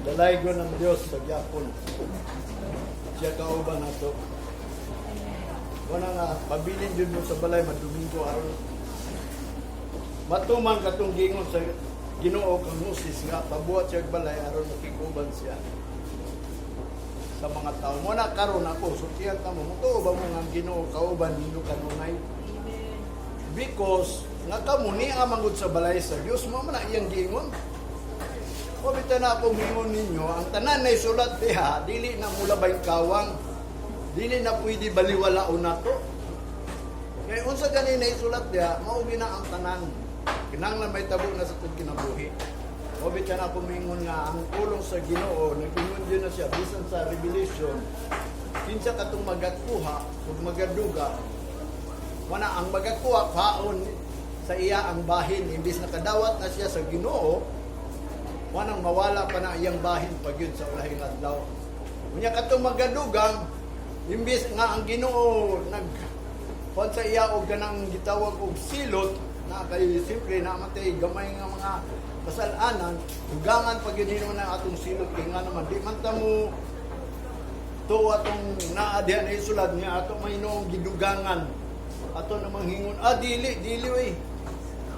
Dalaygo ng Diyos sa Gyapon. Siya kauban na to. Kung nga, pabilin dyan mo sa balay, madumingo aron. Matumang katong gingon sa Ginoo kang Moses nga, pabuhat siya balay aron makikuban siya sa mga tao. Muna karon ako, sutihan ka mo, mutuo ba mo nga Ginoo kauban nino kanunay? Because, nga kamo ni amangod sa balay sa Diyos, mo man iyang gingon. O bita na akong hingon ninyo, ang tanan na isulat diha, dili na mula ba yung kawang, dili na pwede baliwalaon na to. Kaya unsa ganina isulat diha, maugi na ang tanan. Kinanglan may tabo na sa itong kinabuhi. O bita na akong hingon nga, ang pulong sa Ginoo, nag-ingon din na siya, bisan sa Revelation, kinsa katong magakuha, o magaduga, wana ang magakuha, kaon sa iya ang bahin, imbis nakadawat na siya sa Ginoo, wanang mawala pa na iyang bahin pag yun sa ulahing adlaw. Unya katong magadugang, imbis nga ang Ginoo nag sa iya og ganang gitawag og silot na kay simple na matay gamay nga mga kasalanan, dugangan pag yun na atong silot kay nga naman di man ta mo to atong naadya na isulat niya ato maynoong gidugangan ato namang hingon dili wey.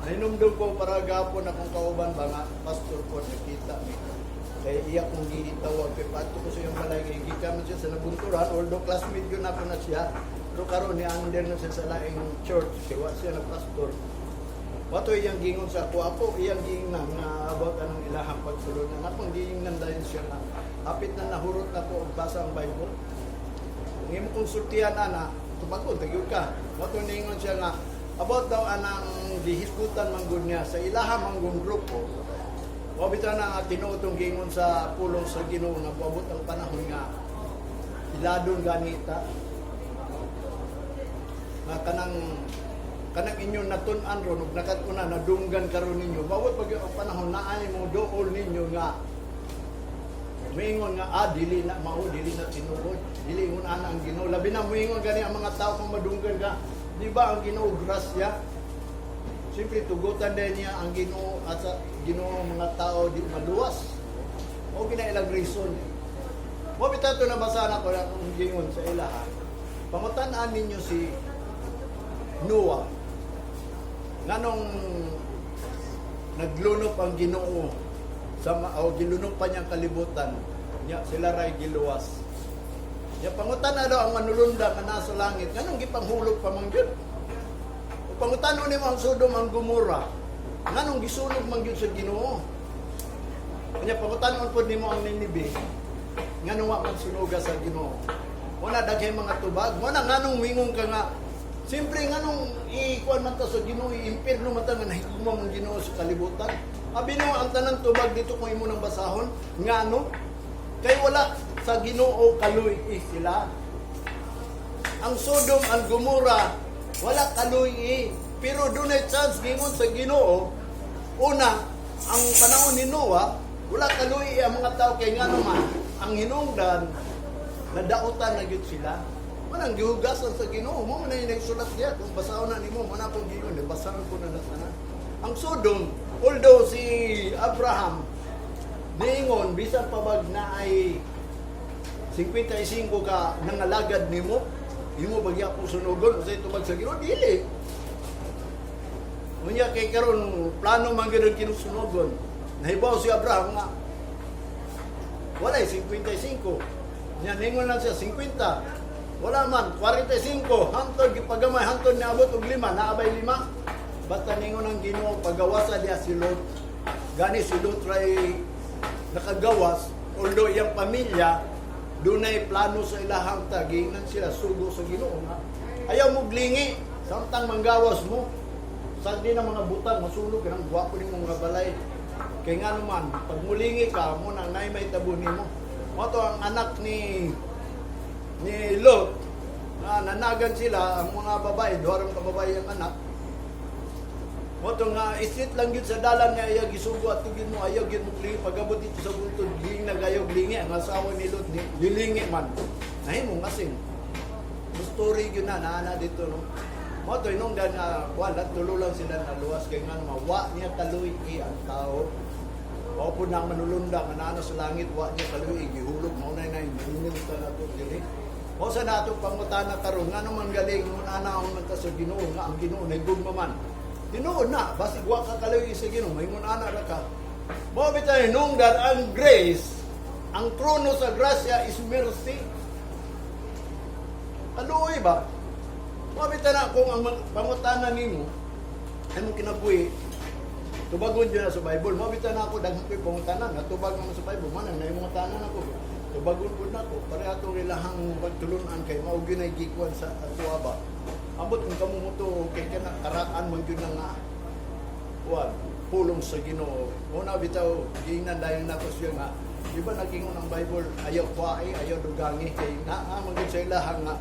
Nainumdum ko para gapon akong kauban ba nga, pastor ko nakita mi. Kaya iya kong giitawag, kaya pato ko sa iyong balay, kaya gikaman siya sa nabunturan, although classmate yun ako na siya, pero karoon ni under na siya sa laing church, kaya siya na pastor. Wato iyang gingon sa ako iyang gingan na about anong ilahang pagsulod na akong gingan dahil siya na hapit na nahurot na ko og basa ang Bible. Ngayon kong sultihan na, tupagod, tagyod ka. Wato ningon siya nga, about daw anang dihiskutan manggod niya sa ilaha manggong grupo. O bitaw na tinuotong gingon sa pulong sa Ginoo nga paabot ang panahon nga iladon ganita. Na kanang inyong natun-an ron ug nakatuna nadunggan karon ninyo. Bawat pag ang panahon naay mo dool ninyo nga moingon nga dili na mao dili na tinuod. Dili ngon ana ang Ginoo. Labi na moingon gani ang mga tao kung madunggan ka. Di ba ang Ginoo grasya? Siyempre tugutan din niya ang Ginoo at sa Ginoo mga tao di maluwas. O kinailang reason. Mo bitato na basa na ko ang gingon sa ilaha. Pangutan-an ninyo si Noah. Nganong naglunop ang Ginoo sa gilunop pa niyang kalibutan. Niya sila ray giluwas. Ya pangutan na daw ang manulunda nga nasa langit. Nganong gipanghulog pa man gyud? O pangutan ni mo ang Sodom ang Gomora. Nganong gisulog man gyud sa Ginoo? Kanya pangutan pod nimo ang Ninive. Nganong wa man sunuga sa Ginoo? Wala daghay mga tubag. Wala nganong wingong ka nga. Siyempre nganong ikuan man ta sa Ginoo, impierno man ta nga nahigugma man Ginoo sa kalibutan. Abi no ang tanan tubag dito kung imo nang basahon. Ngano? Kay wala sa Ginoo kaluy sila. Ang Sodom, ang Gomora, wala kaluy pero dunay chance gingon sa Ginoo. Una, ang panahon ni Noah, wala kaluy ang mga tao kay nga naman ang hinungdan nadautan na gyud sila. Manang gihugasan sa Ginoo mo man yung sulat diya kung basahon na nimo man akong gingon basahan ko na tanan. Ang Sodom, although si Abraham niingon bisan pa bag na ay 55 ka nangalagad nimo, imo bagya po sunugon sa itubag sa Ginoo dili. Unya kay karon plano man gyud kinusunugon. Nahibaw si Abraham nga wala 55. Nya ningon lang siya 50. Wala man 45 hantod gipagamay hantod niabot og 5 naabay 5. Basta ningon ang Ginoo pagawasa diha si Lot. Gani si Lot ray nakagawas, although iyang pamilya dunay plano sa ilahang tagingan sila sugo sa Ginoo nga ayaw mo glingi samtang manggawas mo sa di na mga butang masulog kanang gwapo nimo mga balay kay nga naman pag mulingi ka mo nang nay may tabo nimo mo to ang anak ni Lot na nanagan sila ang mga babae duharong ka babae ang anak. Moto nga isit lang gyud sa dalan nga iya gisugo at tugid mo ayaw gyud mo klingi pagabot dito sa buntod giing nagayo glingi ang asawa ni Lot ni lilingi man nahimo ngasing story gyud na naana dito no. Moto inungdan nga wala tulo lang sila naluwas kay nga mawa niya kaluy ang tao O po na manulunda, manano sa langit, wa niya kaluig, ihulog, maunay na yung minunta na ito dili. O sa nato pangutana karon nga naman galing, mananaon man ta sa Ginoo, nga ang Ginoo na igugma man. Ginoo na, basig wa ka kaluig sa Ginoo, may munana ra ka. Mo bitay nungdan ang grace, ang trono sa grasya is mercy. Aluoy ba? Mo bitay na kung ang pangutana nimo ay mo kinabuhi, tubagon dyan na sa Bible. Mabita na ako, daghang ko'y pangutanan. Natubag naman sa Bible. Manang na yung mga tanan ako. Tubagon po na ako. Pare atong ilahang pagtulunan kay maugin ay gikuan sa atuwa ba. Ambot kung kamumuto kay karaan mo yun nga pulong sa Ginoo. Una bitaw, giingnan dahil na ko siya nga. Di ba nagingon ang Bible, ayaw kwae, ayaw dugangi. Kay magod sa ilahang nga.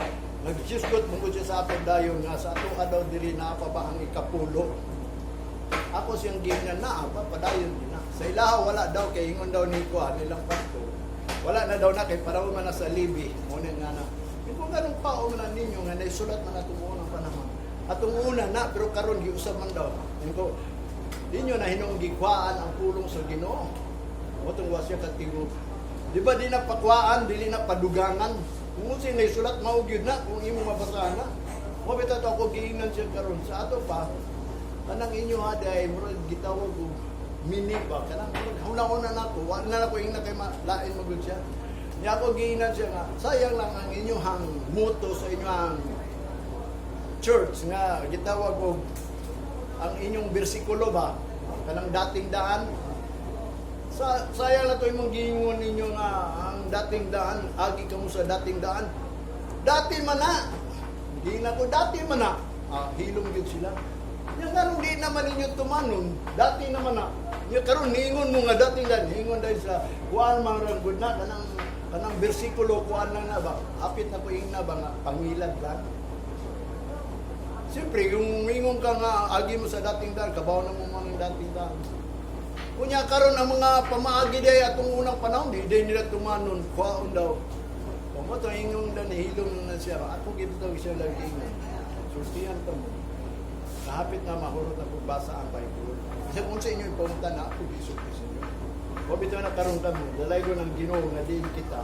Nagsiskot mong siya sa apod dayon nga sa atuwa daw diri na pa ba ang ikapulo. Ako siyang giingnan na, padayon din na. Sa ilaha wala daw, kay ingon daw ni Kuan, nilang pasto. Wala na daw na, kay paraw man na sa libi. Muna nga na. Kung ganun pa, o na ninyo, nga naisulat man na tumuunang panahon. Atong una na, pero karon giusap man daw. Ko, ninyo na hinong gikwaan ang pulong sa Ginoo. O itong wasya katigo. Di ba di na pakwaan, dili na padugangan. Kung siya naisulat, maugyod na, kung imo mabasahan na. O bitaw to ako giingnan siya karon sa ato pa, kanang inyo haday murag gitawag og mini ba kanang una-una nako wa na nako ingna kay lain magud siya. Ni ako giingnan siya nga sayang lang ang inyohang motto sa inyong church nga gitawag og ang inyong bersikulo ba kanang dating daan. Sayang lang to imong giingon ninyo nga ang dating daan agi kamo sa dating daan. Dati man na. Di na ko dati man na. Hilom gyud sila. Yung ganun di naman ninyo tumanon, dati naman na. Yung karon ningon mo nga dating dan, ningon dahil sa kuan mga ranggod na, kanang bersikulo, kuan lang na ba? Apit na po yung na ba nga, pangilad lang. Siyempre, yung ningon ka nga, agi mo sa dating dan, kabaw na mo mga dating dan. Kunya karon ang mga pamaagi day atong unang panahon, di nila tumanon, kuan daw. Kung mo ito, ingon dan, hilom na siya, ako gito siya lang ingon. Sultihan to mo. Kahapit na mahurot na pagbasa ang Bible. Kasi kung sa inyo ipamunta na ako, isok ko sa inyo. O bito na karoon kami, dalay ko ng Ginoo nga din kita,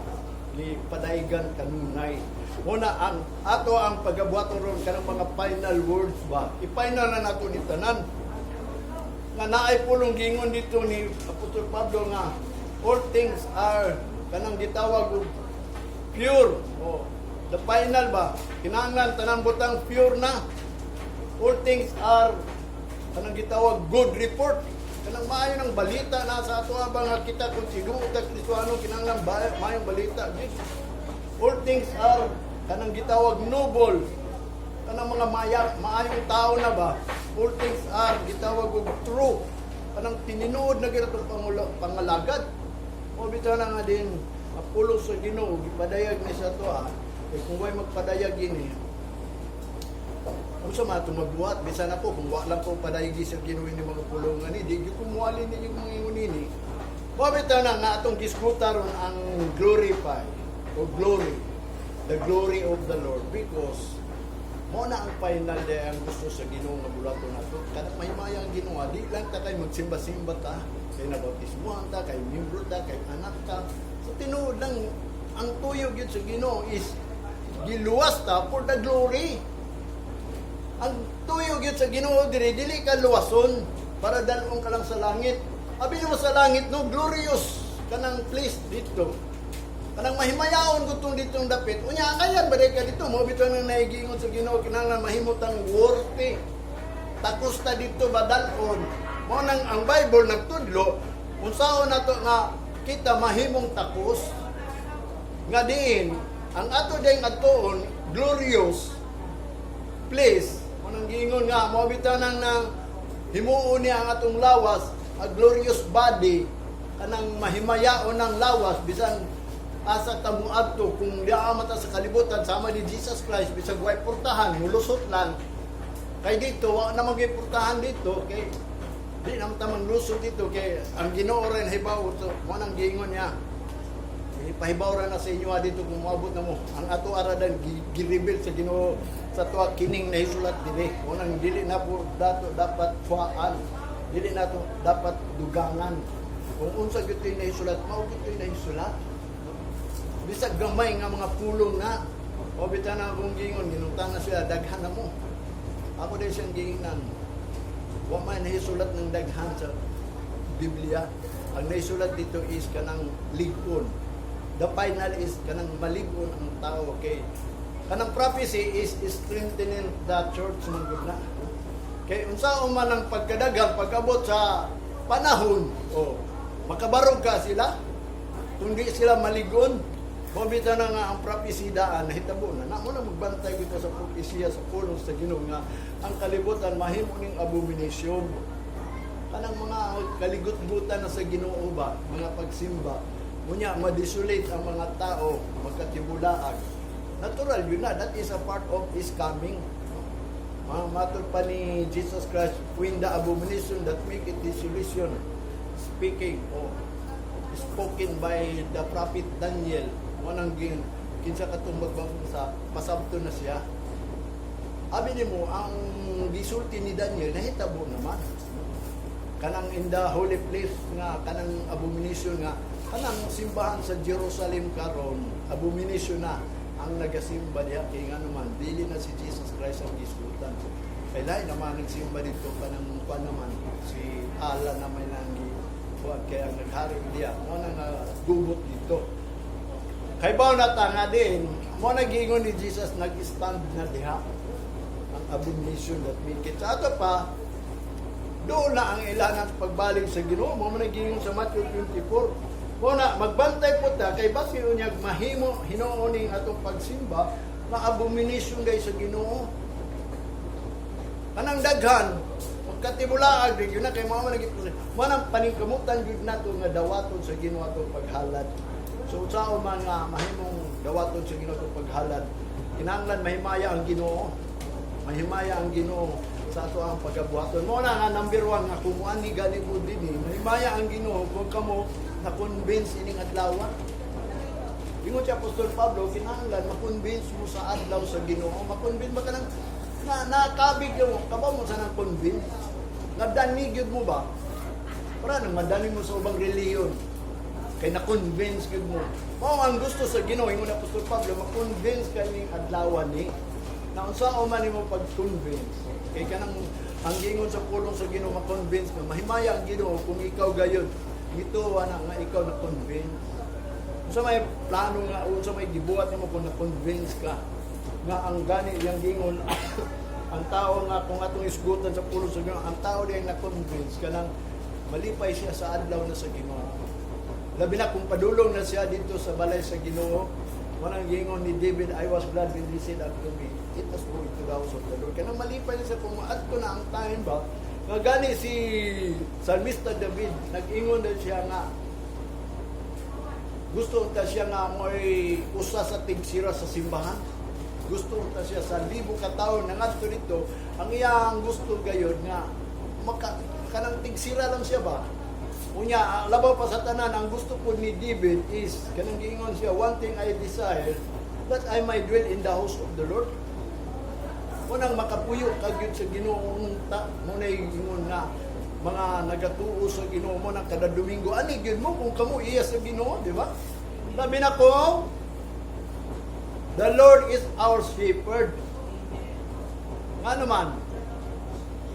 ni padaigan kanunay. Una, ato ang pagabuhato ron kanang mga final words ba? I-final na nato ni tanan. Nga naay pulong gingon dito ni Apostol Pablo nga, all things are kanang gitawag pure. O, the final ba? Kinahanglan tanang butang pure na. All things are kanang gitawag good report. Kanang maayo ng balita na sa ato ba nga kita kung tinuod ta Kristiano kinahanglan maayong balita. All things are kanang gitawag noble. Kanang mga maayong tao na ba? All things are gitawag og true. Kanang tininuod na gyud pangalagad. O bitaw na nga din mapulo sa Ginoo gipadayag ni sa toa. Kung way magpadayag ini kung sa mga tumagbuhat, bisan ako, kung wala po padayagi sa ginuwin ni mga pulungan ni, di ko muwalin ninyo mga ingunini. Mabita na nga atong diskuta ron ang glorify, o glory, the glory of the Lord, because mo na ang final day ang gusto sa Ginoo nga bulato na ito. Kada mahimaya ang Ginoo, di lang ta kay magsimba-simba ta, kay nabautismuhan ta, kay membro ta, kay anak ta. So tinuod lang, ang tuyog yun sa Ginoo is giluwas ta for the glory. Ang tuyog yun sa Ginoo diri dili ka luwason para dalon ka lang sa langit. Abi mo sa langit no glorious kanang place dito. Kanang mahimayaon gutong ditong dapit. Unya kayan baday ka dito mo bitaw nang naigingon sa Ginoo kinahanglan mahimutang worthy. Takos ta dito badalon. Mo nang ang Bible nagtudlo unsaon nato nga kita mahimong takos nga diin ang ato dayng atoon glorious place. Nang giingon nga, mabitaw nang himuon niya ang atong lawas, a glorious body, kanang mahimayaon ng lawas, bisan asa tamuadto kung diya mata sa kalibutan, sama ni Jesus Christ, bisan way portahan, mulusot lang. Kay dito, wala na mag-iportahan dito, kay di naman tamang lusot dito, kay ang Ginoo rin hibaw, so, manang giingon niya, ipahibaw ra na sa inyo dito kung maabot na mo. Ang ato aradan, gireveal sa Ginoo sa tuwa kining nahisulat dili. Unang dili na po dato dapat fuaan. Dili na to dapat dugangan. Kung unsa gyud to'y nahisulat, mao gyud to'y nahisulat. Bisag gamay nga mga pulong na, o bitan na akong gingon, ginungtan na siya, daghan na mo. Ako din siyang ginginan. Wa may nahisulat ng daghan sa Biblia. Ang nahisulat dito is kanang ligon. The final is kanang maligon ang tao, okay? Kanang prophecy is strengthening the church ng gudna. Kay unsa man ang pagkadagang pagabot sa panahon, makabarog ka sila, kung di sila maligon, mabita na nga ang prophecy daan, nahitabo na. Namo na magbantay kita sa propesya sa pulong sa Ginoo nga ang kalibutan mahimo ning abomination. Kanang mga kaligut-gutan na sa Ginoo ba, mga pagsimba, unya ma-desolate ang mga tao, magkatibulaag. Natural yun na, that is a part of His coming. Matod pa ni Jesus Christ, when the abomination that make it desolation, speaking or spoken by the prophet Daniel, manang kinsa katong magbangkong sa pasabto na siya. Abi nimo ang gisulti ni Daniel nahitabo naman. Kanang in the holy place nga kanang abomination nga kanang simbahan sa Jerusalem karon, abomination na ang nagasimba diha kay nga naman dili na si Jesus Christ ang gisultan. Kay lain naman nagsimba dito kanang kuan naman si Allah na may nanggi kuan kay ang naghari diha mo nang gubot dito. Kay bao na nga din mo nagingon ni Jesus nag-stand na diha ang abomination that make it. Sa ato pa doon na ang ilangan pagbalik sa Ginoo mo nagingon sa Matthew 24. Muna, magbantay po ta, kay basi unyag mahimo, hinooning atong pagsimba, na abomination guys sa Ginoo. Kanang daghan, magkatibulaag, yun na, kay mga managit po, manang paningkamutan yun na ito nga dawaton sa Ginoo atong paghalad. So, saan man nga mahimong dawaton sa Ginoo atong paghalad, kinanglan mahimaya ang Ginoo, mahimaya ang Ginoo sa ato ang pagabuhaton. Muna nga, number 1, nga kumuan ni gani po din, mahimaya ang Ginoo, kung kamo, na-convince ining adlaw. Ingon si Apostol Pablo, kinahanglan ma-convince mo sa adlaw sa Ginoo. Ma-convince ba ka nang nakabig mo, kabaw mo sa nang convince? Nadanig yun mo ba? Para nang madanig mo sa ubang reliyon. Kay na-convince yun mo. Mao ang gusto sa Ginoo, ingon Apostol Pablo, ma-convince ka ning adlaw ni. Na unsa o man mo pag-convince. Kay kanang ang gingon sa pulong sa Ginoo ma-convince ka. Mahimaya ang Ginoo kung ikaw gayon. Ito wala nga ikaw na-convince. Sa may plano nga, sa may gibuhat mo kung na-convince ka nga ang gani yung gingon ang tao nga kung atong isgutan sa pulo sa Ginoo, ang tao diyan na-convince ka lang malipay siya sa adlaw na sa Ginoo. Labi na kung padulong na siya dito sa balay sa Ginoo, walang gingon ni David, I was glad when he said unto me, it was go into the house of the Lord. Kaya malipay niya sa pumaat ko na ang time ba, nga gani si Salmista David, nag-ingon na siya nga, gusto ta siya nga mo'y usa sa tigsira sa simbahan. Gusto ta siya sa libo ka taon na nga dito, ang iyang gusto gayod nga, kanang tigsira lang siya ba? Unya, labaw pa sa tanan, ang gusto po ni David is, kanang giingon siya, one thing I desire, that I might dwell in the house of the Lord. Unang makapuyo kagyud sa Ginoo ta mo na ingon nga mga nagatuo sa Ginoo mo nang kada Domingo ani gyud mo kung kamo iya sa Ginoo, di ba? Sabi na ko, the Lord is our shepherd. Nga naman,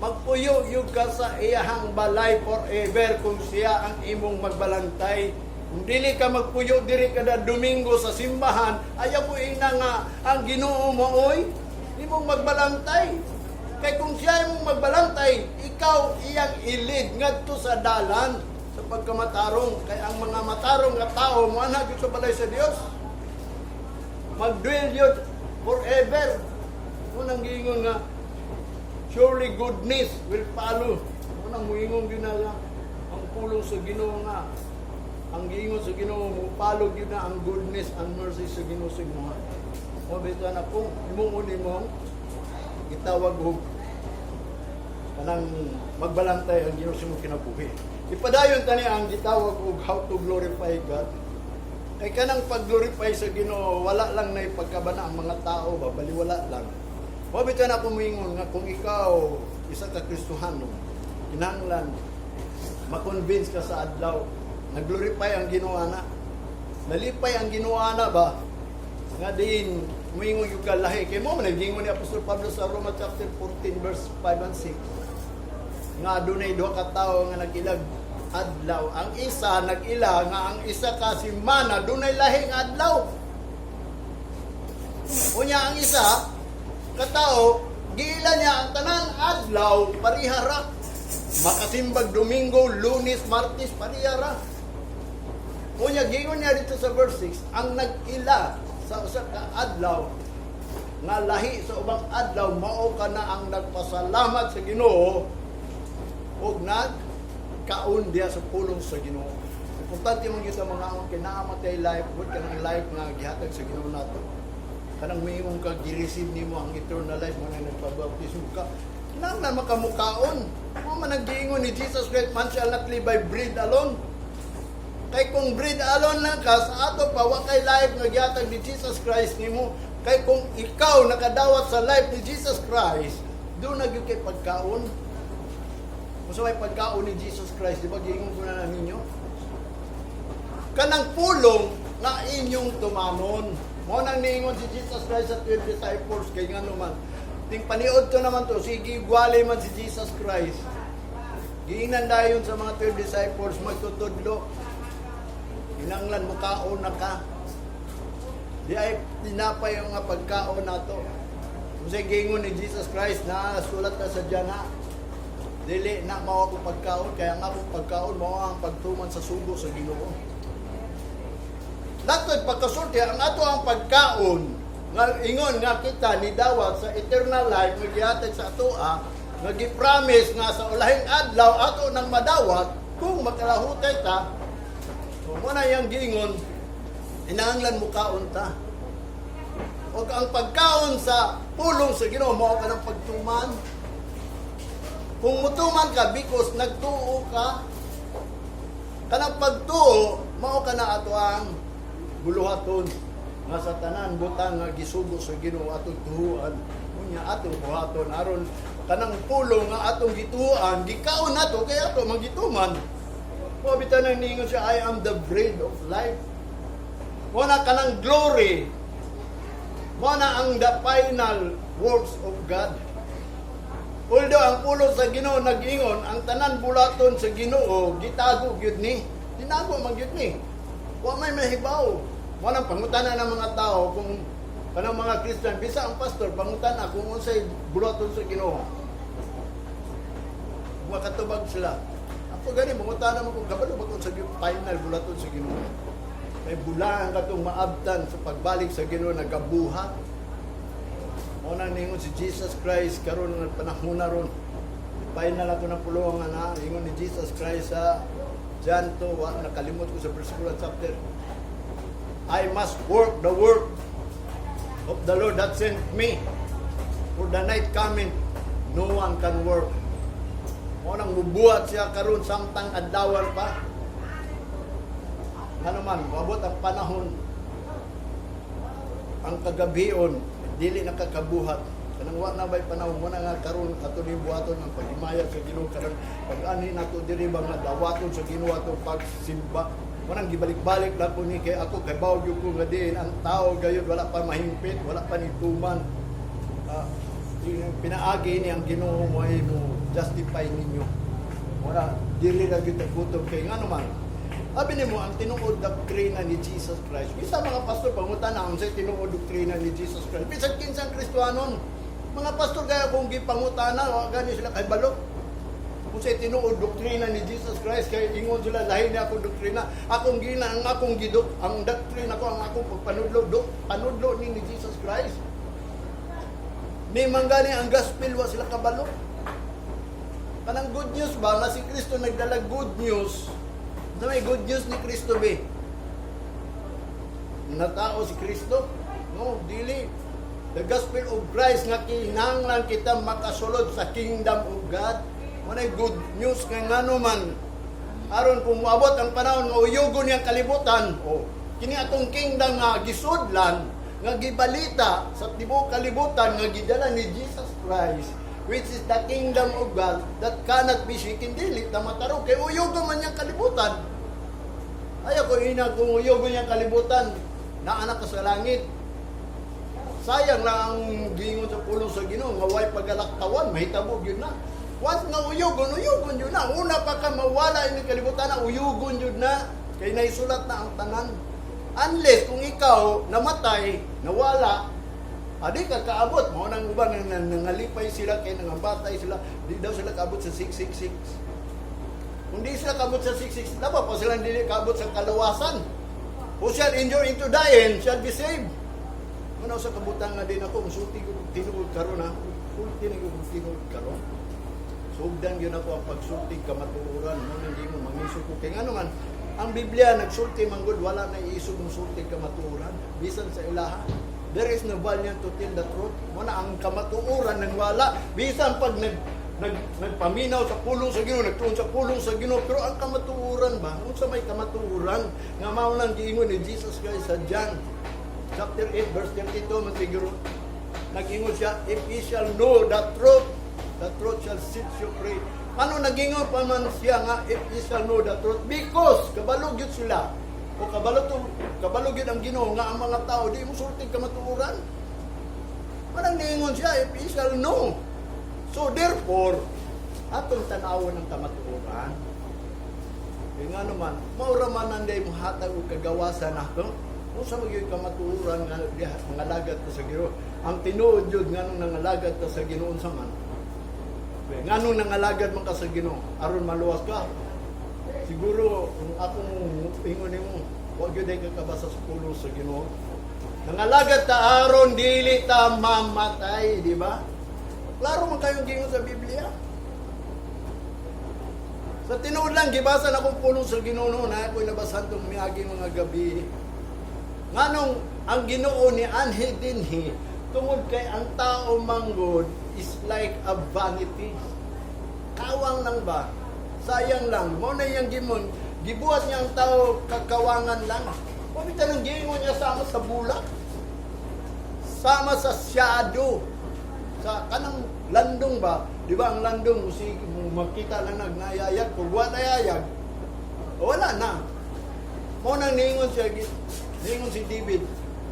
magpuyo yung ka sa iyahang balay forever kung siya ang imong magbalantay. Kung dili ka magpuyo diri kada Domingo sa simbahan, ayaw mo ina nga ang Ginoo mo oy imong magbalantay. Kay kung siya imong magbalantay, ikaw iyang ilid ngadto sa dalan sa pagkamatarong. Kay ang mga matarong nga tao mo ana gyud sa balay sa Dios. Magdwell yun forever. Unang giingon nga, surely goodness will follow. Unang muingon yun na ang pulong sa Ginoo nga. Ang giingon sa Ginoo mo, follow yun na ang goodness and mercy sa Ginoo sa Ginoo. O bito na kung imong mong itawag og kanang magbalantay ang Ginoo sa imong kinabuhi. Ipadayon tani ang gitawag og how to glorify God. Kay kanang pag-glorify sa Ginoo, wala lang na ipagkabana ang mga tao, baliwala lang. O bito na kumingon nga kung ikaw isa ka Kristohano, kinahanglan ma-convince ka sa adlaw Naglorify ang Ginoo na. Nalipay ang Ginoo na ba? Nga din umingon yung kalahi. Kaya mo naging ni Apostol Pablo sa Roma chapter 14 verse 5 and 6. Nga dunay duha ka tawo nga nagilag adlaw. Ang isa nagila nga ang isa kasi mana dunay lahing adlaw. Unya ang isa katao giila niya ang tanan adlaw parihara. Makasimbag Domingo, Lunes, Martes parihara. Unya gingon niya dito sa verse 6, ang nag-ila sa usa ka adlaw nga lahi sa ubang adlaw mao ka na ang nagpasalamat sa Ginoo ug nagkaon diha sa pulong sa Ginoo. Importante man gyud sa mga ang kinaamatay life, good kanang life nga gihatag sa Ginoo nato. Kanang mayong ka gi-receive nimo ang eternal life mo na nagpabaptismo ka. Nang na makamukaon, mo man nag-giingon ni Jesus Christ, man shall not live by bread alone. Kay kung bread alone lang ka, sa ato pa, wakay life nga gihatag ni Jesus Christ nimo. Kay kung ikaw nakadawat sa life ni Jesus Christ, doon na kay pagkaon. Kung may pagkaon ni Jesus Christ, di ba giingon ko na ninyo? Kanang pulong na inyong tumanon. Mo nang niingon si Jesus Christ sa 12 disciples, kay nga naman, ting paniod to naman to, sige, gwali man si Jesus Christ. Giingnan dayon sa mga 12 disciples, magtutudlo. Inanglan mo kaon na ka. Di ay tinapay ang nga pagkaon na to. Kung sa gingon ni Jesus Christ na sulat na sa dyan dili na mao akong pagkaon, kaya nga akong pagkaon mao ang pagtuman sa sugo sa Ginoo. Dato'y pagkasulti, ang ato ang pagkaon, nga ingon nga kita ni dawat sa eternal life, nga gihatag sa atoa, nga gi-promise nga sa ulahing adlaw, ato nang madawat, kung makalahutay ta, kung na yung gingon, inanglan mo kaon ta. O ang pagkaon sa pulong sa Ginoo, mao ka ng pagtuman. Kung mutuman ka, because nagtuo ka, kanang pagtuo, mao ka na ato ang buluhaton nga sa tanan butang nga gisugo sa Ginoo atong tuhuan. Unya atong buhaton aron kanang pulong nga atong gituan, gikaon nato kay ato magituman. Mo bitan nang ningon siya, I am the bread of life. Mo na kanang glory. Mo na ang the final works of God. Although ang pulong sa Ginoo nag-ingon, ang tanan bulaton sa Ginoo gitago gyud ni. Tinago man gyud ni. Wa may mahibaw. Mo nang pangutana ng mga tao kung kanang mga Christian, bisa ang pastor pangutana kung unsay bulaton sa Ginoo. Makatubag sila. Ako gani mangutana mo kung kabalo ba kung sa final bulaton sa Ginoo. May bulan katong maabtan sa pagbalik sa Ginoo nagabuhat. Mo nang ningon si Jesus Christ karon nga panahon na ron. Final ako ng pulong na ingon ni Jesus Christ sa John 2, nakalimot ko sa verse 4 chapter. I must work the work of the Lord that sent me. For the night coming, no one can work. Mo nang mubuhat siya karon samtang adlawan pa. Ano man, mabot ang panahon. Ang kagabion, dili nakakabuhat. Kanang wa na bay panahon mo na nga karon ato ni buhaton ang paghimayag sa Ginoo karon pag-ani nato diri ba nga dawaton sa Ginoo atong pagsimba. Manang gibalik-balik lang ko ni kay ako kay bawd ko nga din ang tao gayud wala pa mahimpit, wala pa nituman. Pinaagi ni ang Ginoo mo ay mo justify ninyo. Wala dili ra gyud gutom kay ngano man. Abi nimo ang tinuod doktrina ni Jesus Christ. Bisa mga pastor pangutan-an unsay tinuod doktrina ni Jesus Christ. Bisan kinsang Kristiyanon, mga pastor kaya kung gipangutana wa gani sila kay balok. Unsay tinuod doktrina ni Jesus Christ kay ingon sila lahi na akong doktrina. Akong gina ang akong gidok, ang doktrina ko ang akong pagpanudlo panudlo ni Jesus Christ. Ni manggani ang gospel wa sila kabalo. Kanang good news ba nga si Kristo nagdala good news. Sa may good news ni Kristo be. Natao si Kristo? No, dili. The gospel of Christ nga kinahanglan kita makasulod sa kingdom of God. Manay good news kay ngano man. Aron kung moabot ang panahon nga uyugon niyang kalibutan, kini atong kingdom nga gisudlan, nga gibalita sa tibuok kalibutan nga gidala ni Jesus Christ, which is the kingdom of God that cannot be shaken, dili ta matarong kay uyugon man niyang kalibutan. Ayaw ko ina kung uyog niyang kalibutan na anak ka sa langit. Sayang lang ang gingon sa pulong sa Ginoo nga way pagalaktawan, mahitabo gyud na. Once nga uyugon yun na. Una pa ka mawala ini kalibutan na uyugon yun na. Kay naisulat na ang tanan. Unless kung ikaw namatay, nawala, adi ka kaabot. Mao nang uban nangalipay sila kay nangabatay sila. Di daw sila kaabot sa 666. Kung di sila kaabot sa 666, dapat pa sila hindi kaabot sa kalawasan. Who shall endure into dying shall be saved. Ano sa kabutan nga din ako, musulti ko tinuod karon ha. Ulti na ko tinuod karon. Sugdan yun ako ang pagsulti kamatuoran. Mo hindi mo mangisog ko. Kaya nga naman, ang Biblia nagsulti manggod, wala na iisog ng sulti kamatuoran. Bisan sa ilaha. There is no valiant to tell the truth. Mo na ang kamatuoran nang wala. Bisan pag nagpaminaw sa pulong sa Ginoo, nagtuon sa pulong sa Ginoo, pero ang kamatuoran ba? Kung sa may kamatuoran, nga mao lang giingon ni Jesus Christ sa John chapter 8 verse 32 masiguro. Nag-ingon siya, if ye shall know the truth shall set you free. Ano nagingon pa man siya nga, if ye shall know the truth, because kabalog yun sila. O kabalog yun ang Ginoo nga ang mga tao di mo sulting kamatuoran. Manang niingon siya, if ye shall know. So therefore, atong tanawon ng kamatuoran. Kaya nga naman, maura man nanday mo hatag o kagawasan nato. Kung sa magiging kamatuoran nga nangalagad ta sa Ginoo. Ang tinuod yun nga nung nangalagad ta sa Ginoo sa man. Nga nung nangalagad man ka sa Ginoo, aron maluwas ka. Siguro kung akong ingon nimo, wag gyud ay kakabasa sa pulo sa Ginoo. Nangalagad ta aron dili ta mamatay, di ba? Klaro man kayong gingon sa Biblia. Sa tinuod lang gibasa na kong pulo sa Ginoo na ako'y nabasan tong miagi mga gabi. Nganong ang Ginoo ni anhi dinhi tungod kay ang tao manggod is like a vanity. Kawang lang ba? Sayang lang. Mo na yung gimon, gibuhat niya ang tao kakawangan lang. Pabita ng gingon niya sama sa bulak. Sama sa shadow. Sa kanang landong ba? Di ba ang landong, makita lang nagnayayag. Kung wala nayayag, wala na. Mo nang ningon siya, ningon si David,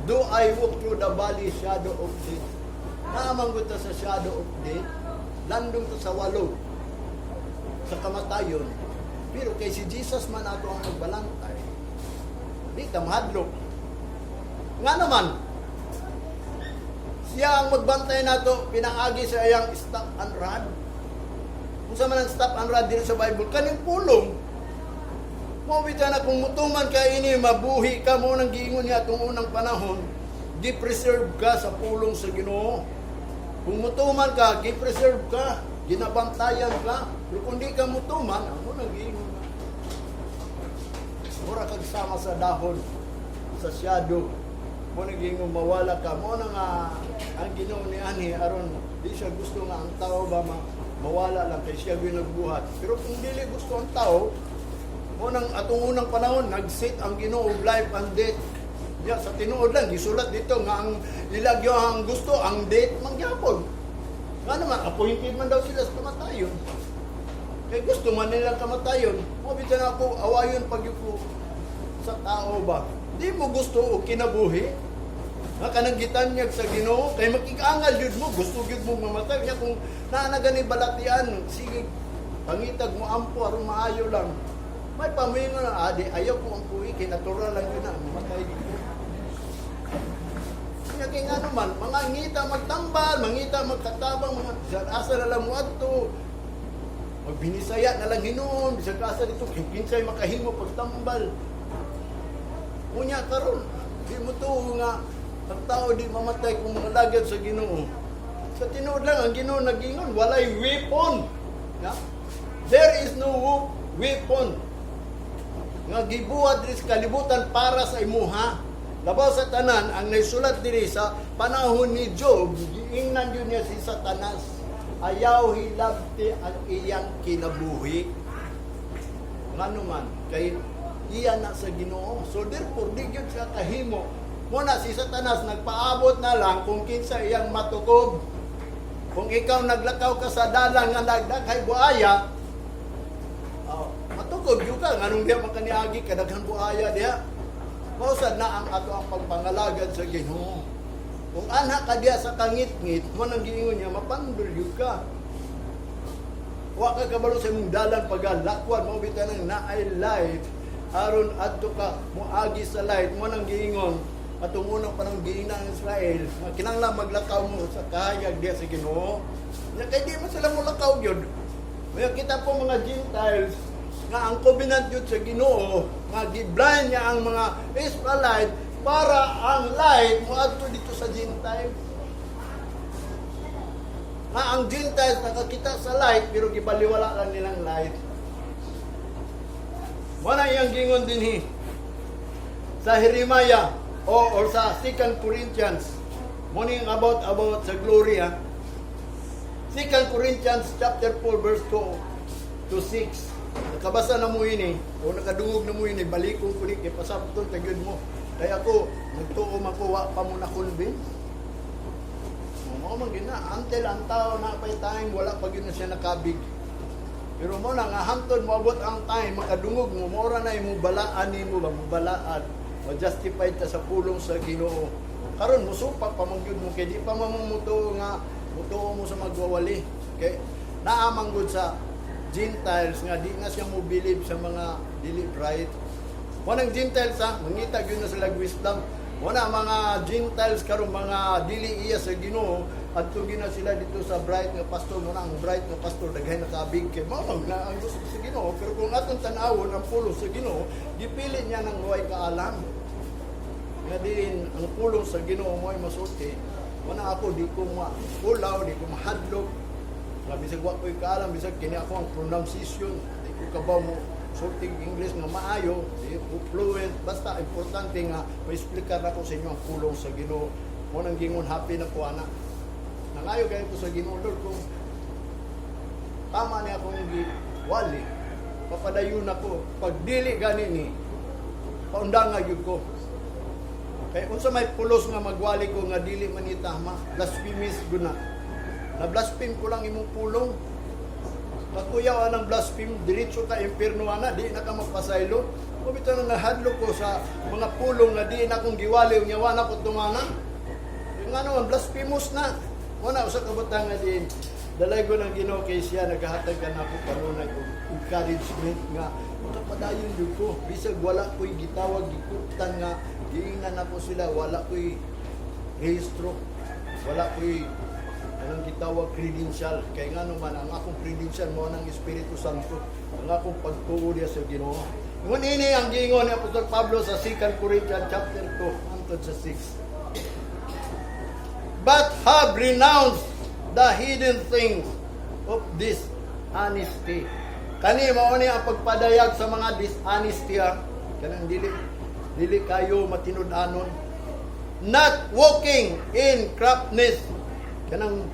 do I walk through the valley shadow of death? Naamanggot ta sa shadow of death, landong ta sa walog, sa kamatayon. Pero kay si Jesus man ato ang nagbalantay, di ta mahadlok. Nga naman, siya ang magbantay nato, pinangagi sa iyang stop and rod. Kung sa man ang stop and rod dito sa Bible, kaning pulong, mawita na kung mutuman ka ini, mabuhi ka mo nang giingon niya itong unang panahon, gi-preserve ka sa pulong sa Ginoo. Kung mutuman ka, gi-preserve ka, ginabantayan ka. Pero kung di ka mutuman, ano nang giingon na? Mura kag sama sa dahon, sa shadow. Mo nang giingon mawala ka. Mo nang ang Ginoo ni ani aron di siya gusto nga ang tao ba mawala lang kay siya ginagbuhat. Pero kung dili gusto ang tao, unang atong unang panahon nag-set ang Ginoo og life and death. Ya sa tinuod lang gisulat dito nga ang ilagyo ang gusto ang death mangyapon. Nga naman appointed man daw sila sa kamatayon. Kay gusto man nilang kamatayon. Mo bitan ako awayon pagyuko sa tao ba. Di mo gusto og kinabuhi. Nga kanang gitanyag sa Ginoo kay makikaangal jud mo gusto jud mo mamatay kaya kung naa gani balatian sige pangitag mo ampo aron maayo lang. May pamingon na, ayaw ko ang kuwi, kay natural lang yun na, mamatay dito. Kaya nga naman, mga ngita magtambal, mangita magkatabang, mga asa na lang mo ato, magbinisaya na lang hinuon, bisag asa dito, kinsay makahimo pagtambal. Unya karon, di mo to nga, ang tao di mamatay kung malagad sa Ginoo. Sa tinuod lang, ang Ginoo nagingon, walay weapon. Yeah? There is no weapon nga gibuhat diri sa kalibutan para sa imuha. Labaw sa tanan ang naisulat diri sa panahon ni Job, giingnan yun niya si Satanas. Ayaw hilabti ang iyang kinabuhi. Ngano man kay iya na sa Ginoo. So therefore di gyud siya kahimo. Muna si Satanas nagpaabot na lang kung kinsa iyang matukob. Kung ikaw naglakaw ka sa dalan nga nagdakhay buaya, matukod Bukod juga nganong diha makaniagi kadaghan buaya diha. Mausad na ang ato ang pagpangalagad sa Ginoo. Kung anha ka diha sa kangit-ngit, mo nang giingon niya mapandol gyud ka. Wa ka kabalo sa imong dalan pagalakwan mo bitan ang naay light aron adto ka moagi sa light mo nang giingon atong unang panahon giina ang Israel kinahanglan maglakaw mo sa kahayag diha sa Ginoo. Nya kay di man sila mo lakaw gyud. May kita po mga Gentiles nga ang covenant yun sa Ginoo nga giblind niya ang mga Israelite para ang light mo adto dito sa Gentiles. Nga ang Gentiles nakakita sa light pero gibaliwala lang nilang light. Wala iyang gingon dinhi sa Jeremiah or sa 2 Corinthians morning about sa glory ha. 2 Corinthians chapter 4 verse 2 to 6. Nakabasa na mo ini o nakadungog na mo ini balikon ko ni kay pasabton tagyud mo. Kaya ako nagtuo makuha pa mo na convince. Mo man gina until ang tao na pay time wala pa gyud na siya nakabig. Pero mo na nga hangtod moabot ang time makadungog mo mora na imo balaan nimo ba mo balaan o justified ta sa pulong sa Ginoo. Karon musupak pa man gyud mo kay di pa mamumuto nga mutuo mo sa magwawali. Okay? Naamang gud sa Gentiles nga di na siya mo believe sa mga dili right. Wanang Gentiles ha, mangita gyud na sila wisdom. Wana mga Gentiles karon mga dili iya sa Ginoo adto gina sila dito sa bright nga pastor mo ang bright nga pastor daghay nakabig kay mao na ang gusto sa Ginoo pero kung atong tan-awon ang pulong sa Ginoo gipili niya ng huway kaalam. Nga din ang pulong sa Ginoo mo'y masulti. Wala ako, di ko ma-ulaw, di ko mahadlok. Bisag wa ko'y kaalam, bisag kini ako ang pronunciation. Di ko kabaw mo sulting English nga maayo, di ko fluent. Basta, importante nga, ma-explicar ako sa inyo ang pulong sa Ginoo. Mo nang gingon, happy na ko, anak. Nangayo kayo ko sa Ginoo, Lord, kung tama niya akong wali, papadayon ako. Pag dili gani ni, paundanga yun ko. Kaya unsa may pulos nga magwali ko nga dili man itama, blasphemous guna. Na blaspheme ko lang imong pulong. Pagkuyaw ng blaspheme, diretso ka impierno ana, di na ka magpasaylo. O bitaw na nahadlok ko sa mga pulong nga di na akong giwali ug nyawa na ko tumana. Yung ano, blasphemous na. Wala usa ka butang nga din. Dalay ko ng Ginoo kay siya nagahatag ka na ko kanunay og encouragement nga makapadayon jud ko bisag wala ko'y gitawag gikutan nga giingnan na po sila, wala ko'y rehistro, wala ko'y anong gitawag credential. Kaya nga naman, ang akong credential mo ng Espiritu Santo, ang akong pagtuo niya sa Ginoo. Ngun ini ang giingon ni Apostol Pablo sa 2 Corinthians chapter 2, antod sa 6. But have renounced the hidden things of this honesty. Kani mao ni ang pagpadayag sa mga dishonesty, kanang dili kayo matinud-anon, not walking in craftiness, kanang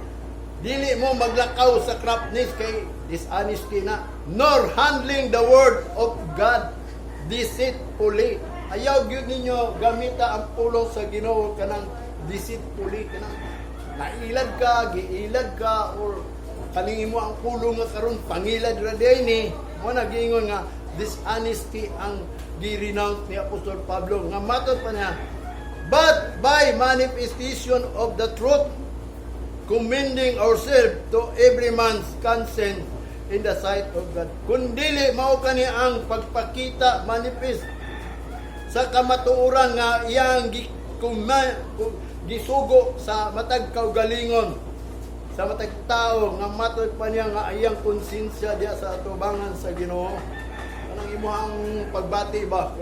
dili mo maglakaw sa craftiness kay dishonesty na, nor handling the word of God deceitfully. Ayaw gyud ninyo gamita ang pulong sa Ginoo kanang deceitfully, kanang nailad ka, giilad ka, or kaning mo ang pulong nga karon pangilad ra day ni mo nagingon nga dishonesty ang gi-renounce ni Apostol Pablo nga matud pa niya, but by manifestation of the truth, commending ourselves to every man's conscience in the sight of God. Kung dili mao kani ang pagpakita manifest sa kamatuoran nga iyang gisugo sa matag kaugalingon sa matag tao nga matud pa niya nga iyang konsensya diya sa atubangan sa Ginoo. Anong imong pagbati ba?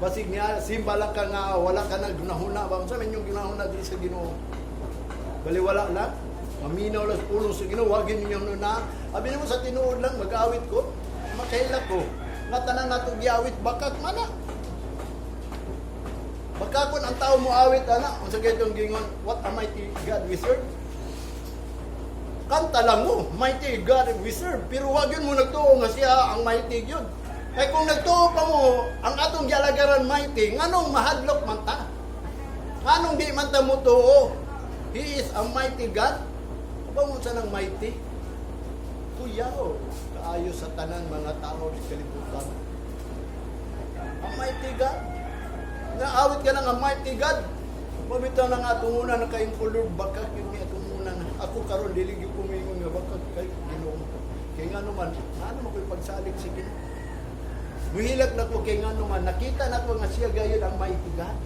Basig niya simba lang ka nga wala ka na gunahuna ba? Unsa man yung gunahuna diri sa Ginoo? Baliwala lang. Maminaw lang pulong sa Ginoo, wag ninyo na. Abi mo sa tinuod lang mag-awit ko, makaila ko. Nga tanan nato giawit bakak mana. Bakakon ang tao mo awit ana, unsa kay tong gingon, what a mighty God we serve. Kanta lang mo, mighty God we serve, pero wag yun mo nagtuo nga siya ang mighty yun. Kaya kung nagtuo pa mo, ang atong gialagaran mighty, nganong mahadlok man ta? Nganong di man ta mo tuo? He is a mighty God. Aba mo sa nang mighty? Kuya o, kaayo sa tanan mga tao sa kalibutan. Ang mighty God. Naawit ka ng ang mighty God. Pabitaw na nga tunguna na kayong kulor, baka yun nga tunguna na. Ako karon dili gyud ko mingon nga baka kayo Ginoo. Kaya nga naman, ano mo ko'y pagsalig sa Ginoo. Muhilag na ko kay nga naman, nakita na ko nga siya gayon ang mighty God.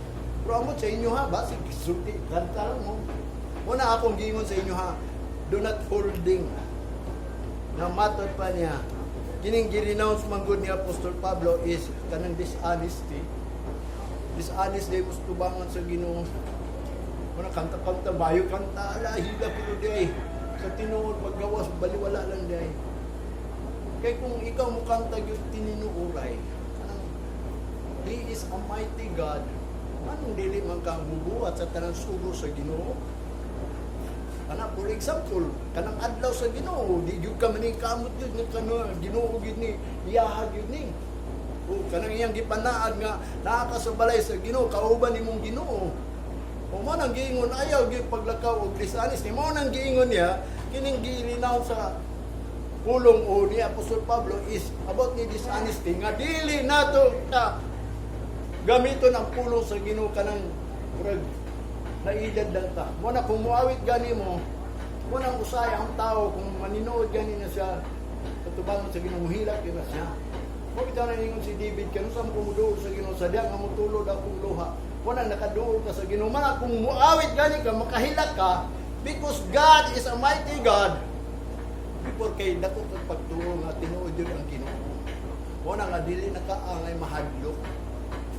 Pero amot sa inyo ha, basig sulti, kantaran mo. Muna akong gingon sa inyo ha, do not holding. Na matod pa niya, kining gi-renounce man gud ni Apostol Pablo is kanang dishonesty. Dishonest day gusto bangan sa Ginoo. Muna kanta-kanta, bayo kanta, ala, hila pero day. Sa tinuod, paggawas, baliwala lang day. Kaya kung ikaw mo kanta yung tininuuray, He is a mighty God. Anong dili man kang bubuhat sa tanang sugo sa Ginoo? Kana for example, kanang adlaw sa Ginoo, di gyud ka maning kamot gyud nga kano Ginoo gyud ni iyahag gyud ni. O kanang iyang gipanaad nga nakakasabalay sa Ginoo, kauban nimong Ginoo. O mo nang giingon ayaw gyud paglakaw og dishonest, mo nang giingon niya kining girinaw sa pulong o ni Apostol Pablo is about ni dishonesty nga dili nato ta gamiton ang pulong sa Ginoo kanang murag nailad lang ta. Mo na kung muawit gani mo, mo nang usaya ang tao kung maninood gani na siya katubangon sa Ginoo hilak yun na siya. Mo bitaw na ningon si David kanu sa kumuduol sa Ginoo sa diang nga motulod akong luha. Mo nang nakaduol ka sa Ginoo. Man kung muawit gani ka makahilak ka because God is a mighty God. Before kay dako kag pagtuo nga tinuod yun ang Ginoo. Mo na nga dili nakaangay mahadlok.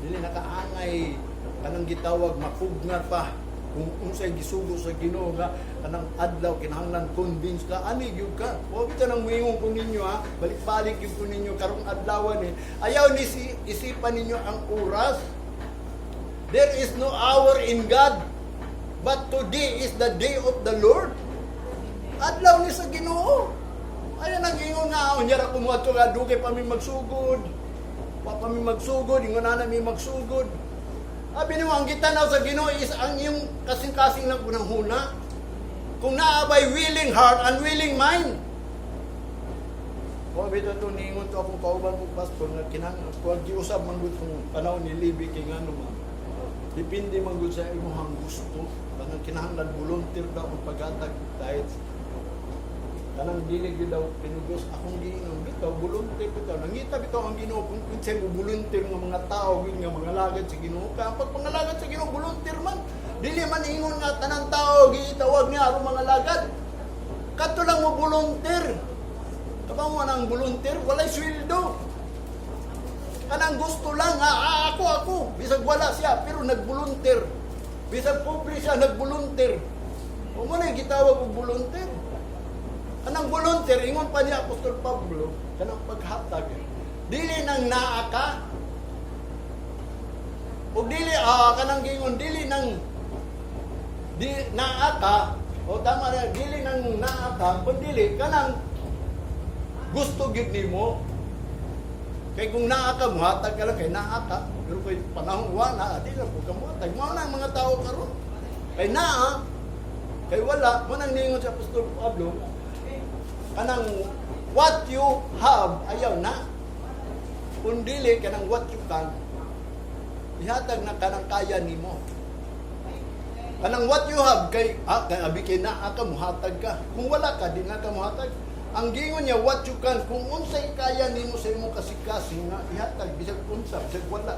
Dili nakaangay kanang gitawag mapugnat pa kung unsay gisugo sa Ginoo nga kanang adlaw kinahanglan convince ka ani gyud ka. Wa bitaw nang muingon ko ninyo ha, balik-balik gyud ko ninyo karong adlaw ni. Ayaw ni isipan ninyo ang oras. There is no hour in God, but today is the day of the Lord. Adlaw ni sa Ginoo. Ayan ang ingon nga unya ra kumuadto nga dugay pa mi magsugod. Wa pa mi magsugod, ingon na mi magsugod. Abi ni ang gitanaw sa Ginoo is ang iyong kasing-kasing ng unang-huna. Kung naabay willing heart and willing mind. O bito to ningon to akong kauban ko pastor nga kinahanglan ko giusab man gud kung panahon ni Libby kay ngano man. Depende man gud sa imong gusto. Kanang kinahanglan volunteer daw ang paghatag dahil kanang dili gyud daw pinugos akong giinom bitaw volunteer bitaw nangita bitaw ang Ginoo kung kinsay mo volunteer nga mga tao gyud nga mga lagad sa Ginoo ka pag pangalagad sa Ginoo volunteer man dili man ingon nga tanang tao gitawag niya aron mga lagad kadto lang mo volunteer kabang mo nang volunteer walay sweldo kanang gusto lang ako bisag wala siya pero nagvolunteer bisag pobre siya nagvolunteer o mo na gitawag og volunteer. Kanang volunteer, ingon pa niya Apostol Pablo, kanang paghatag, dili nang naa ka, o dili, kanang gingon, dili nang naa ka, o tama na, dili nang naa ka, o dili, kanang gusto gid nimo. Kay kung naa ka, muhatag ka lang, kay naa ka, pero kay panahon wala, di na po ka muhatag. Mo na ang mga tao karon. Kay naa, kay wala, mo nang ningon sa Apostol Pablo, kanang what you have ayaw na kung dili kanang what you can ihatag na kanang kaya nimo kanang what you have kay abi kay naa ka muhatag ka kung wala ka di na ka muhatag ang gingon niya what you can kung unsay kaya nimo sa imong kasing-kasing nga ihatag bisag unsa bisag wala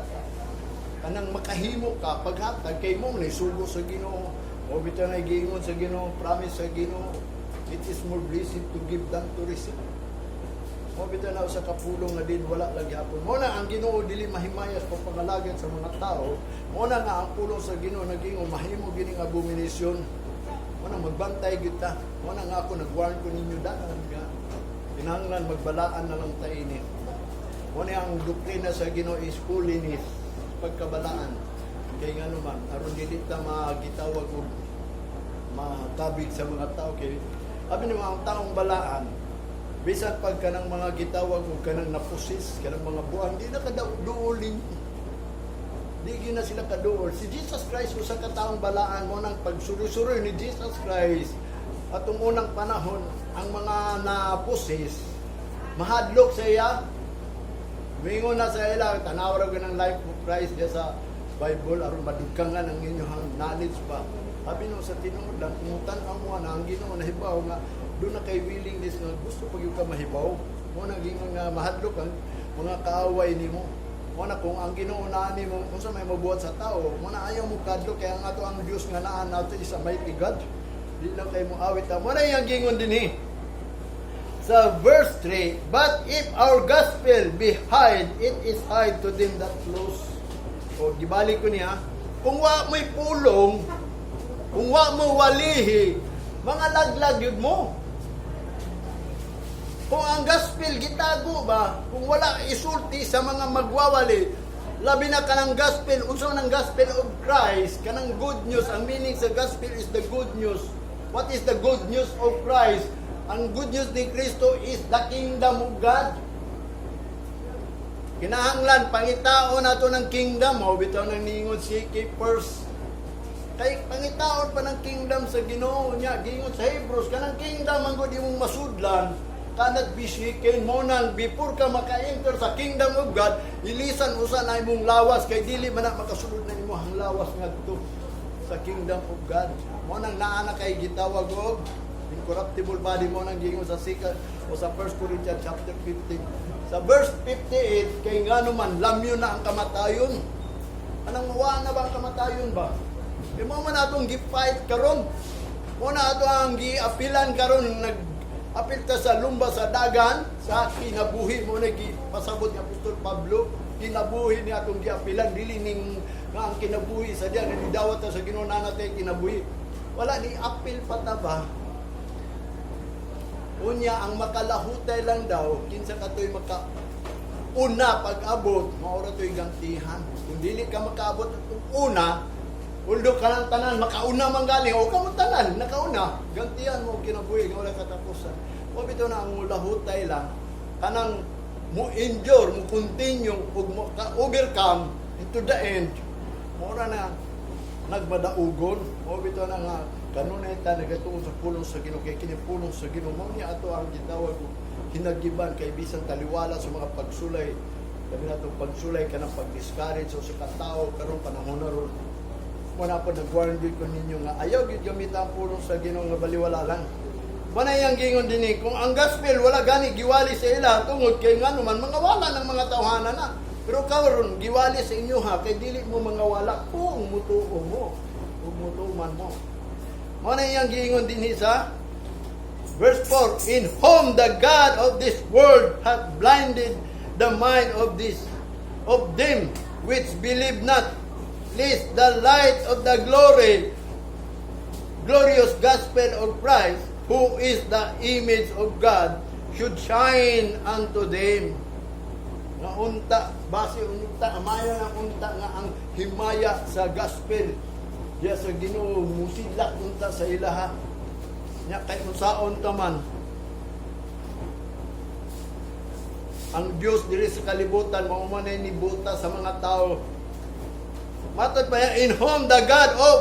kanang makahimo ka paghatag kay mo ni sugo sa Ginoo o bitaw na gingon sa Ginoo promise sa Ginoo. It is more blessed to give than to receive. Mo bitaw na sa kapulong nga din wala lagi hapon. Mo na ang Ginoo dili mahimayas pag pangalagan sa mga tao. Mo na nga ang pulong sa Ginoo naging mahimo gining abomination. Mo na magbantay gyud ta. Mo na nga ako nag-warn ko ninyo daan nga kinahanglan magbalaan na lang ta ini. Mo na ang doktrina sa Ginoo is holiness, pagkabalaan. Kay nga naman aron dili ta magitawag og makabig sa mga tao kay abi ni mga taong balaan bisan pag kanang mga gitawag o kanang napusis kanang mga buwan di na kadaduolin di gina sila kaduol si Jesus Christ usa ka taong balaan mo nang pagsuri-suri ni Jesus Christ atong unang panahon ang mga napusis mahadlok sa iya Mingon na sa ila, tanaw ra ng life of Christ diya sa Bible aron madugkangan ang inyong knowledge pa. Sabi no sa tinuod lang, umutan ang mga na ang Ginoo nahibaw nga doon na kay willingness nga gusto pag yung ka mahibaw. Mo na gingon nga mahadlok ang mga kaaway nimo. Mo na kung ang Ginoo na nimo kung sa may mabuhat sa tao, mo na ayaw mo kadlok kaya ang ato ang Dios nga naa nato isa mighty God. Di lang kay mo awit ta. Mo na yang gingon dinhi. Sa verse 3, but if our gospel be hid, it is hid to them that close. O, gibalik ko niya, kung wa mo'y pulong, kung wa mo walihi, mga laglag yun mo. Kung ang gospel gitago ba, kung wala isulti sa mga magwawali, labi na kanang gospel, unsa ng gospel of Christ, kanang good news, ang meaning sa gospel is the good news. What is the good news of Christ? Ang good news ni Kristo is the kingdom of God. Kinahanglan, pangitaon nato ng kingdom. O, bitaw nang ningon si first. Kay pangitaon pa ng kingdom sa Ginoo niya. Gingon sa Hebrews, kanang kingdom ang good imong masudlan. Cannot be shaken mo nang before ka maka-enter sa kingdom of God, ilisan usa na imong lawas. Kay dili man na makasulod na imo ang lawas ngadto sa kingdom of God. Mo nang naa na kay gitawag og incorruptible body mo nang gingon sa second o sa 1 Corinthians chapter 15. Sa verse 58, kay ngano man lamyo na ang kamatayon. Anong mawa na ba ang kamatayon ba? E mo man atong gi-fight karon. Mo na ato ang gi-apilan karon nag-apil ta sa lumba sa dagan sa kinabuhi mo na pasabot ni Apostol Pablo. Kinabuhi ni atong gi-apilan dili ning nga ang kinabuhi sa diyan nidawat ta sa Ginoo na natin kinabuhi. Wala ni apil pa ta ba? Unya ang makalahutay lang daw kinsa katoy una pag-abot maura toy gantihan. Kung dili ka makaabot una, uldo ka ng tanan makauna man galing o kamo tanan nakauna, gantihan mo kinabuhi nga wala katapusan. O bitaw na ang lahutay lang kanang mo endure, mo continue ug mo overcome into the end. Maura na nagmadaugon o bitaw na nga kanunay ta nagatuon sa pulong sa Ginoo kay kini pulong sa Ginoo mao ni ato ang gitawag hinagiban kay bisan taliwala sa mga pagsulay labi nato pagsulay kanang pag-discourage so sa katao karon panahon na ron mo na po nag-warn ko ninyo nga ayaw gid gamit ang pulong sa Ginoo nga baliwala lang manay ang gingon dinhi kung ang gospel wala gani giwali sa ila tungod kay ngano man mga wala ng mga tawhana na pero karon giwali sa inyo ha kay dili mo mga wala kung mutuo mo ug mutuman mo. Mo na iyang giingon dinhi sa verse 4, in whom the God of this world hath blinded the mind of them which believe not, lest the light of the glorious gospel of Christ, who is the image of God, should shine unto them. Nga unta, base unta, amaya nga unta nga ang himaya sa gospel. Diya sa Ginoo musidlak unta sa ilaha. Nya kay unsaon ta man. Ang Dios diri sa kalibutan mao man ni buta sa mga tao. Matod pa in whom the God of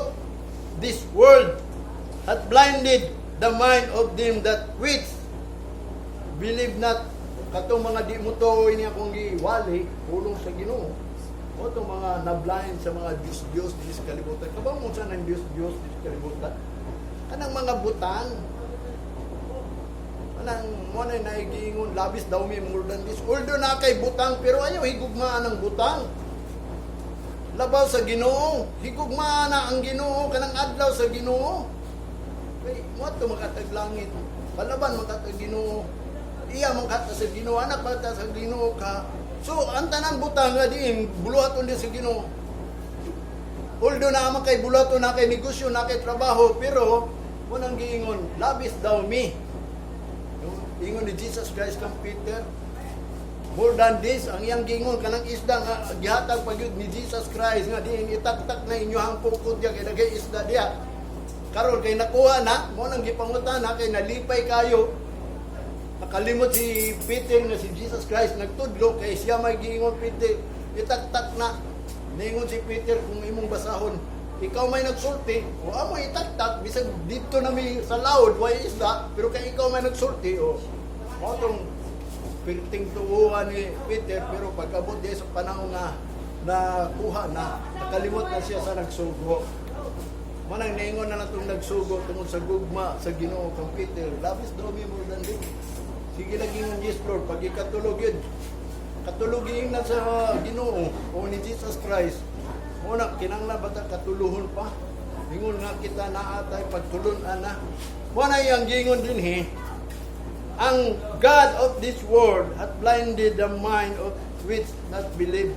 this world hath blinded the mind of them that which believe not. Katong mga di mo tuoy niya kung giwali pulong sa Ginoo. O itong mga na-blind sa mga Diyos di sa kalibutan. Kabang mo saan ang Diyos di sa kalibutan? Kanang mga butang. Kanang mo na naigingon, labis daw may more than this. Although na kay butang, pero ayaw higugmaan ang butang. Labaw sa Ginoo. Higugmaan na ang Ginoo, kanang adlaw sa Ginoo. Kay mo ito makataglangit. Palaban makatag Ginoo. Iya makata sa Ginoo, anak bata sa Ginoo ka. So, ang tanang butang nga diin, buluhaton din sa Ginoo. Although naman kay buluhaton na kay negosyo, na kay trabaho, pero munang giingon, labis daw me. Ingon ni Jesus Christ kang Peter. More than this, ang iyang giingon, kanang isda nga, gihatag pagyud ni Jesus Christ, nga diin itak-tak na inyo ang pukod niya, kay nagay isda diya. Karon kay nakuha na, munang gipangutan na, kay nalipay kayo, nakalimot si Peter nga si Jesus Christ nagtudlo kay siya may giingon Peter itaktak na ningon si Peter kung imong basahon ikaw may nagsulti o amo itaktak bisag dito na may sa laod way isda pero kay ikaw may nagsulti o motong perting tuuhan ni Peter, pero pagkabot niya sa panahon na nakuha na, nakalimot na siya sa nagsugo. Manang ningon na natong nagsugo tungod sa gugma sa Ginoo kang Peter. Labis daw mi more than this. Sige lagi ng yes Lord, pag ikatulog yun. Katulogin na sa Ginoo o ni Jesus Christ. Muna, kinanglan ba ta katuluhon pa? Ingon nga kita na atay pagtulunan na. Muna yung gingon din ang God of this world hath blinded the mind of which not believe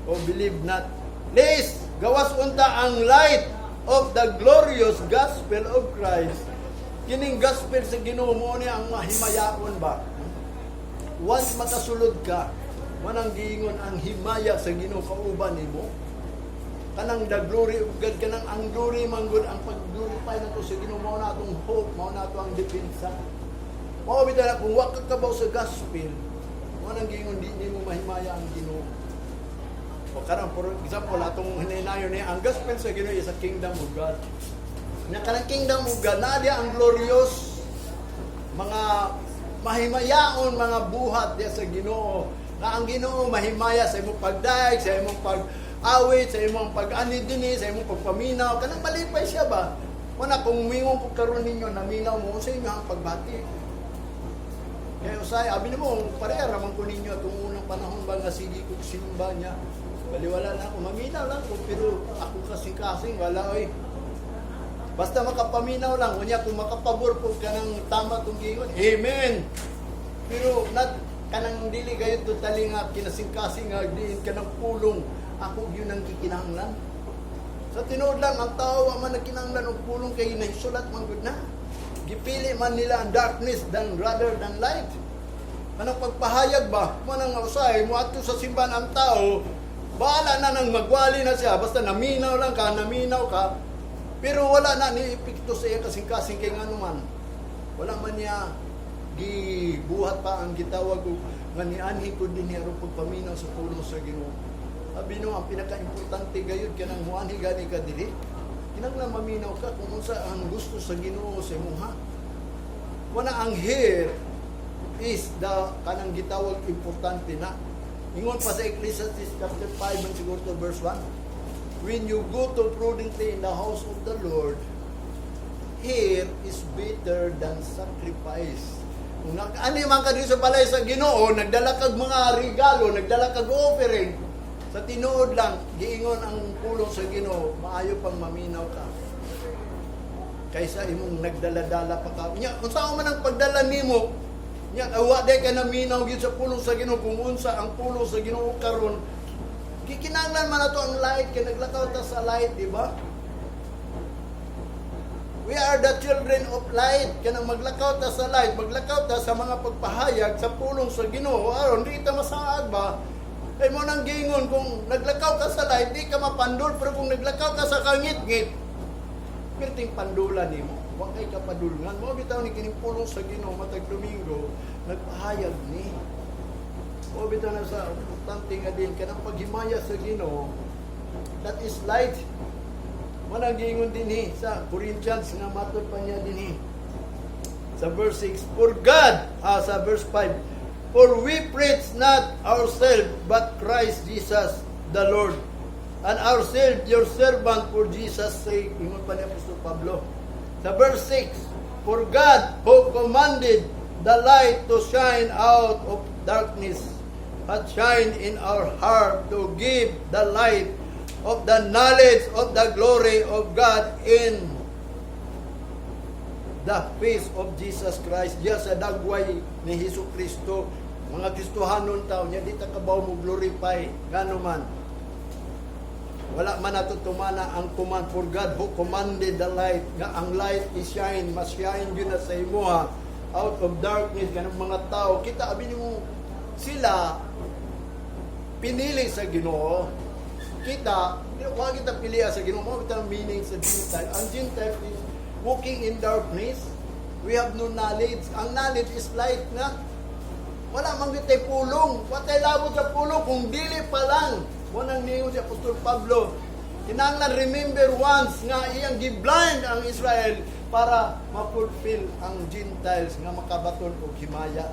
o believe not. Lest gawas unta ang light of the glorious gospel of Christ. Kining gospel sa Ginoo mo ni ang mahimayaon ba? Once makasulod ka, manang giingon ang himaya sa Ginoo kauban nimo. Kanang the glory of God, kanang ang glory man good, ang pag-glorify nato sa Ginoo, mao na atong hope, mao na ato ang depensa. Mao bitaw kung wa ka kabaw sa gospel, manang giingon di nimo mahimaya ang Ginoo. O karang for example, atong hinaynayon ni ang gospel sa Ginoo is a kingdom of God. Nya kanang kingdom of God na dia ang glorious mga mahimayaon mga buhat diya sa Ginoo. Na ang Ginoo mahimaya sa imong pagdaig, sa imong pag-awit, sa imong pag-anid dinhi, sa imong pagpaminaw, kanang malipay siya ba? Wala kung mingon po karon ninyo naminaw mo sa inyo ang pagbati. Kaya usay abi nimo pareha raman ko ninyo atong unang panahon ba nga sige kog simba niya. Baliwala na ako, maminaw lang ko, pero ako kasing-kasing wala oy. Basta makapaminaw lang, kunya kung makapabor po ka ng tama itong gingon, amen! Pero not kanang dili gayon totally nga kinasing-kasing nga diin ka ng pulong, ako yun ang kikinahanglan. Sa tinuod lang, ang tao man nagkinahanglan og pulong kay nahisulat man gud na. Gipili man nila ang darkness rather than light. Anong pagpahayag ba? Manang usay, mo ato sa simbahan ang tao, bahala na nang magwali na siya, basta naminaw lang ka, naminaw ka, pero wala na ni epekto sa iya kasing-kasing kay ngano man. Wala man niya gibuhat pa ang gitawag ko nga nianhi ko din niya aron pagpaminaw sa pulong sa Ginoo. Sabi no, ang pinaka-importante gayud kanang muanhi gani ka diri. Kinahanglan maminaw ka kung unsa ang gusto sa Ginoo sa imuha. Wala ang here is the kanang gitawag importante na. Ingon pa sa Ecclesiastes chapter 5 and siguro to verse 1. When you go to prudently in the house of the Lord, here is better than sacrifice. Kung ani man ka dito sa balay sa Ginoo, nagdala kag mga regalo, nagdala kag offering, sa tinuod lang, giingon ang pulong sa Ginoo, maayo pang maminaw ka. Kaysa imong nagdala-dala pa ka. Nya, unsa man ang pagdala nimo, nya awa day ka naminaw gyud sa pulong sa Ginoo kung unsa ang pulong sa Ginoo karon. Gikinahanglan man nato ang light kay naglakaw ta sa light, di ba? We are the children of light. Kanang maglakaw ta sa light, maglakaw ta sa mga pagpahayag sa pulong sa Ginoo. Aron di ta masaad ba? Ay mo nang gingon kung naglakaw ka sa light, di ka mapandol, pero kung naglakaw ka sa kangit-ngit, pirting pandulan nimo. Wa kay ka padulngan. Mo bitaw ni kining pulong sa Ginoo matag Domingo, nagpahayag ni. O bitaw na sa importante nga din kanang paghimaya sa Ginoo, that is light. Manang gingon dinhi sa Corinthians nga matud pa niya dinhi sa verse 6, for God, sa verse 5, for we preach not ourselves but Christ Jesus the Lord, and ourselves your servant for Jesus' sake. Ingon pa ni Apostol Pablo sa verse 6, for God who commanded the light to shine out of darkness hath shined in our heart to give the light of the knowledge of the glory of God in the face of Jesus Christ. Diya sa dagway ni Hesus Kristo, mga Kristohanon tao niya, di ta kabaw mo glorify, gano man. Wala man natutumana ang command for God who commanded the light, nga ang light is shine, mas shine yun na sa imuha, out of darkness, ganang mga tao. Kita, abin mo, sila, pinili sa Ginoo. Kita, huwag kita pilihan sa Ginoo. Mo kita meaning sa Gentile. Ang Gentile is walking in darkness. We have no knowledge. Ang knowledge is light na. Wala man kita pulong. Watay labot sa pulong kung dili pa lang. Munang niyo si Apostol Pablo. Kinahanglan remember once nga iyang giblind ang Israel para ma-fulfill ang Gentiles nga makabaton og himaya.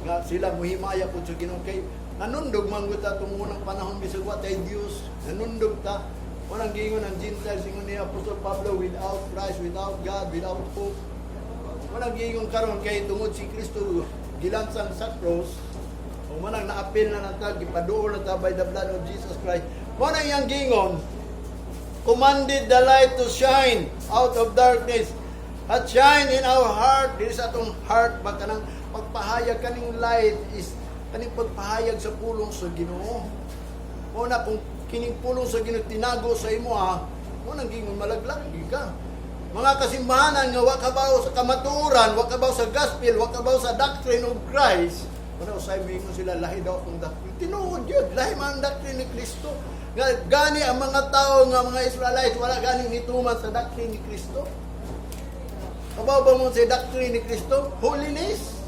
nga sila muhimaya po sa Ginoo kay nanundog man gud ta tong unang panahon bisag wa tay Dios, nanundog ta. Walang gingon ang Gentiles ingon ni Apostol Pablo, without Christ, without God, without hope. Walang gingon karon kay tungod si Kristo gilansang sa cross, o manang naapil na nata, gipaduol na ta by the blood of Jesus Christ. Mo na iyang gingon, commanded the light to shine out of darkness, at shine in our heart. Dili sa atong heart ba kanang pagpahayag kaning light is kaning pagpahayag sa pulong sa Ginoo. Mo na kung kining pulong sa Ginoo tinago sa imo mo nang gingon malaglag ka. Mga kasimbahanan nga wa kabaw sa kamatuoran, wa kabaw sa gospel, wa kabaw sa doctrine of Christ. Ano usay mingon sila lahi daw kung doctrine. Tinuod yun, lahi man ang doctrine ni Kristo. Nga gani ang mga tao nga mga Israelites wala gani nituman sa doctrine ni Kristo. Kabaw ba mo sa doctrine ni Kristo? Holiness.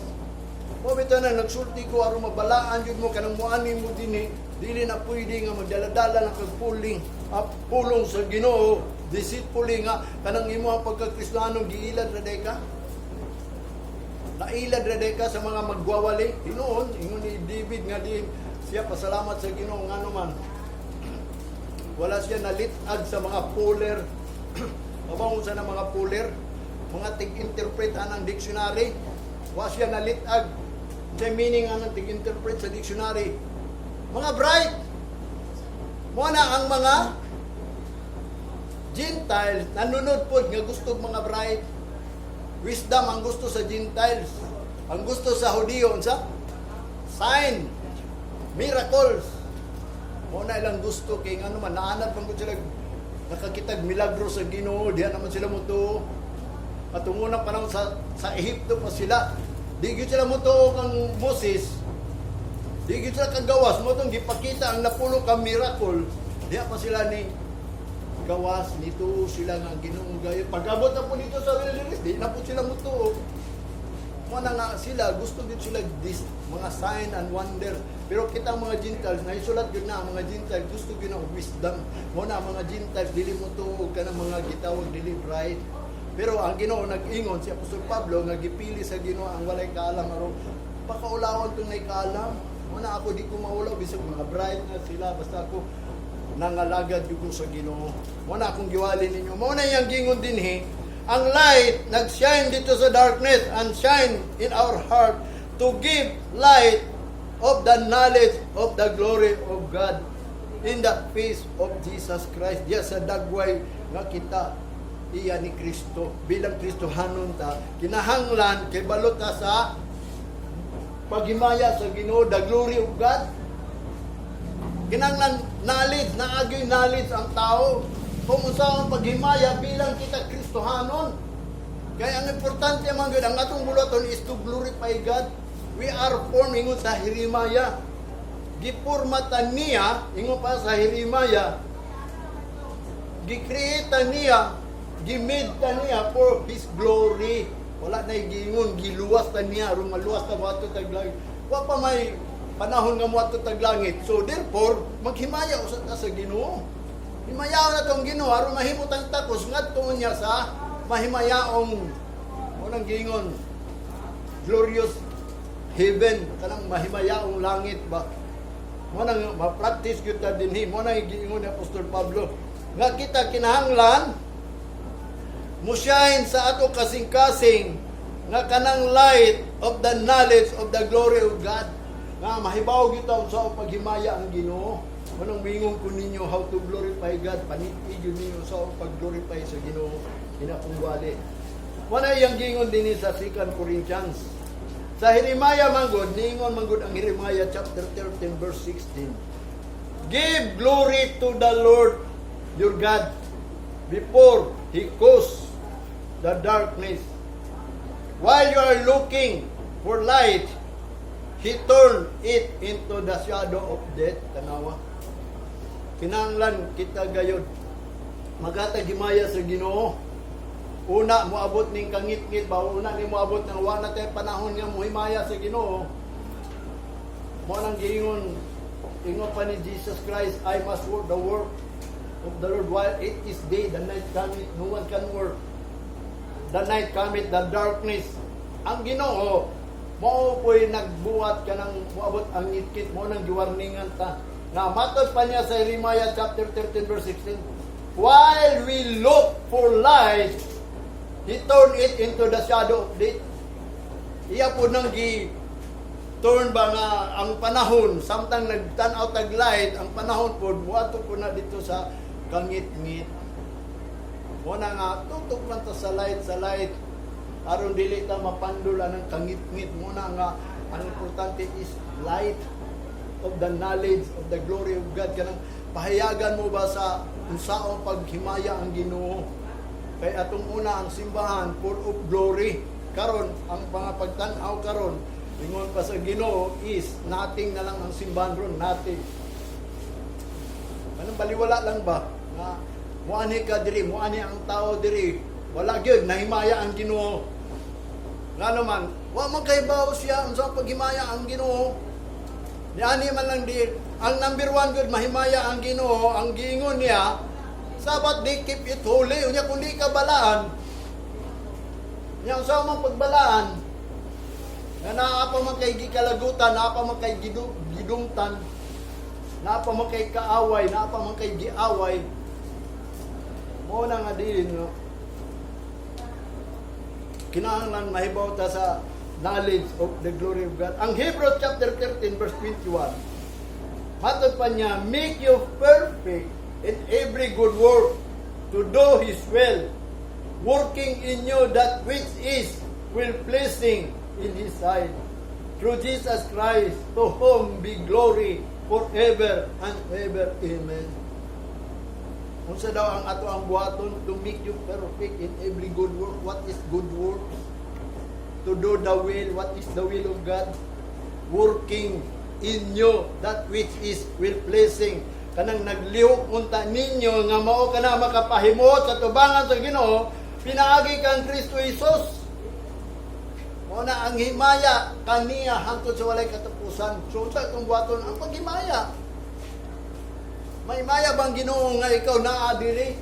O bitaw na nagsulti ko aron mabalaan jud mo kanang muani mo dinhi, dili na pwede nga magdala-dala ng kagpuling pulong sa Ginoo. Deceitfully nga kanang imo ang pagka-Kristiyano giilad ra day ka. Nailad ra day ka sa mga magwawali. Tinuon ingon ni David nga di siya pasalamat sa Ginoo ngano man. Wala siya nalitag sa mga poler. Mabang sa mga poler, mga tig-interpret anang dictionary. Wa siya nalitag sa meaning ang tig-interpret sa dictionary. Mga bright. Mo na ang mga Gentiles, nanunod po nga gusto mga bright. Wisdom ang gusto sa Gentiles. Ang gusto sa Hudiyo, sa sign, miracles. Muna ilang gusto, kay ano man, naanad pang sila nakakitag milagro sa Ginoo, diyan naman sila muto. At unang panahon sa Ehipto pa sila. Di gyud sila muto kang Moses. Di gyud sila kagawas, mo itong gipakita ang napulo ka miracle. Diyan pa sila ni gawas nito sila nga Ginoo gayo. Pag-abot na po dito sa wilderness, di na po sila mutuo. Muna nga sila, gusto din sila this, mga sign and wonder. Pero kita mga Gentiles, naisulat yun na, mga Gentiles, gusto yun ng wisdom. Muna mga Gentiles, dili mutuo ka ng mga gitawag, dili bright. Pero ang Ginoo nag-ingon, si Apostol Pablo, nga gipili sa Ginoo ang walay kaalam, aron pakaulawan itong naikaalam. Muna ako di ko maulaw, bisag mga bright na sila, basta ako nangalagad yung sa Ginoo. Muna akong giwali ninyo. Muna yung gingon din ang light nag-shine dito sa darkness and shine in our heart to give light of the knowledge of the glory of God in the face of Jesus Christ. Diya sa dagway nga kita iya ni Kristo. Bilang Kristohanon ta, kinahanglan kay balot ta sa paghimaya sa Ginoo, the glory of God. Kinanglan knowledge, naagyo'y knowledge ang tao. Kung usaon paghimaya bilang kita Kristohanon. Kaya ang importante man gud ang atong bulaton is to glorify God. We are formed ingon sa Jeremiah. Gipurmatan niya, ingon pa sa Jeremiah. Gi-create niya, gi-made niya for His glory. Wala na gingon, giluwas niya, aron maluwas ta wato taglag. Wa pa may panahon nga muadto tag langit. So therefore, maghimaya usad ta sa Ginoo. Himayaw na tong Ginoo aron mahimot ang takos ngadto niya sa mahimayaong unang gingon glorious heaven, kanang mahimayaong langit ba. Mo nang ma-practice gyud ta dinhi. Mo nang gingon ni Apostol Pablo nga kita kinahanglan mo shine sa ato kasing-kasing nga kanang light of the knowledge of the glory of God. Nga mahibaw gyud sa paghimaya ang Ginoo. Manong mingon ko ninyo how to glorify God, paniti yun ninyo sa pag-glorify sa Ginoo inapungwali. Wala yang gingon din sa 2 Corinthians. Sa Jeremiah manggod, ningon manggod ang Jeremiah chapter 13 verse 16. Give glory to the Lord your God before He caused the darkness. While you are looking for light, He turned it into the shadow of death. Tanawa. Kinanglan kita gayod magatag himaya sa Ginoo. Una moabot ning kangit-ngit ba, una ni moabot nang wala tay panahon nga mohimaya sa Ginoo. Mo nang giingon pa ni Jesus Christ, I must work the work of the Lord while it is day, the night cometh, no one can work. The night cometh, the darkness. Ang Ginoo Mao po'y nagbuhat ka ng muabot ang itkit mo ng giwarningan ta. Na matod pa niya sa Jeremiah chapter 13 verse 16. While we look for light, He turned it into the shadow of death. Iya po nang turn ba nga ang panahon, samtang nagtanaw tag light, ang panahon po, buhato po na dito sa kangit-ngit. Muna nga, tutok man ta sa light, aron dili ta mapandula ng kangit-ngit. Muna nga, ang importante is light of the knowledge of the glory of God. Kanang pahayagan mo ba sa unsaong paghimaya ang Ginoo? Kay atong una ang simbahan full of glory. Karon ang mga pagtan-aw karon, ingon pa sa Ginoo is nothing na lang ang simbahan ron, nothing. Anong baliwala lang ba? Nga, muani ka diri, muani ang tao diri. Wala gyud nahimaya ang Ginoo. Nga naman, wa man kay bawo siya unsa paghimaya ang Ginoo. Niani man lang di ang number one good mahimaya ang Ginoo, ang giingon niya, sabat di keep it holy. Unya kung di ka balaan, yang sa man pagbalaan, na naapa man kay gikalagutan, naapa man kay gidungtan, naapa man kay kaaway, naapa man kay giaway, mo na nga din, no? Kinahanglan mahibaw ta sa knowledge of the glory of God. Ang Hebrews chapter 13 verse 21, matod pa niya, make you perfect in every good work to do His will, working in you that which is will pleasing in His sight. Through Jesus Christ, to whom be glory forever and ever. Amen. Unsa daw ang ato ang buhaton? To make you perfect in every good work. What is good work? To do the will. What is the will of God? Working in you that which is will pleasing. Kanang naglihok unta ninyo nga mao kana makapahimot sa tubangan sa Ginoo, pinaagi kang Kristo Jesus. Mao na ang himaya kaniya hangtod sa walay katapusan. So sa itong buhaton ang paghimaya. May maya bang Ginoo nga ikaw naa diri?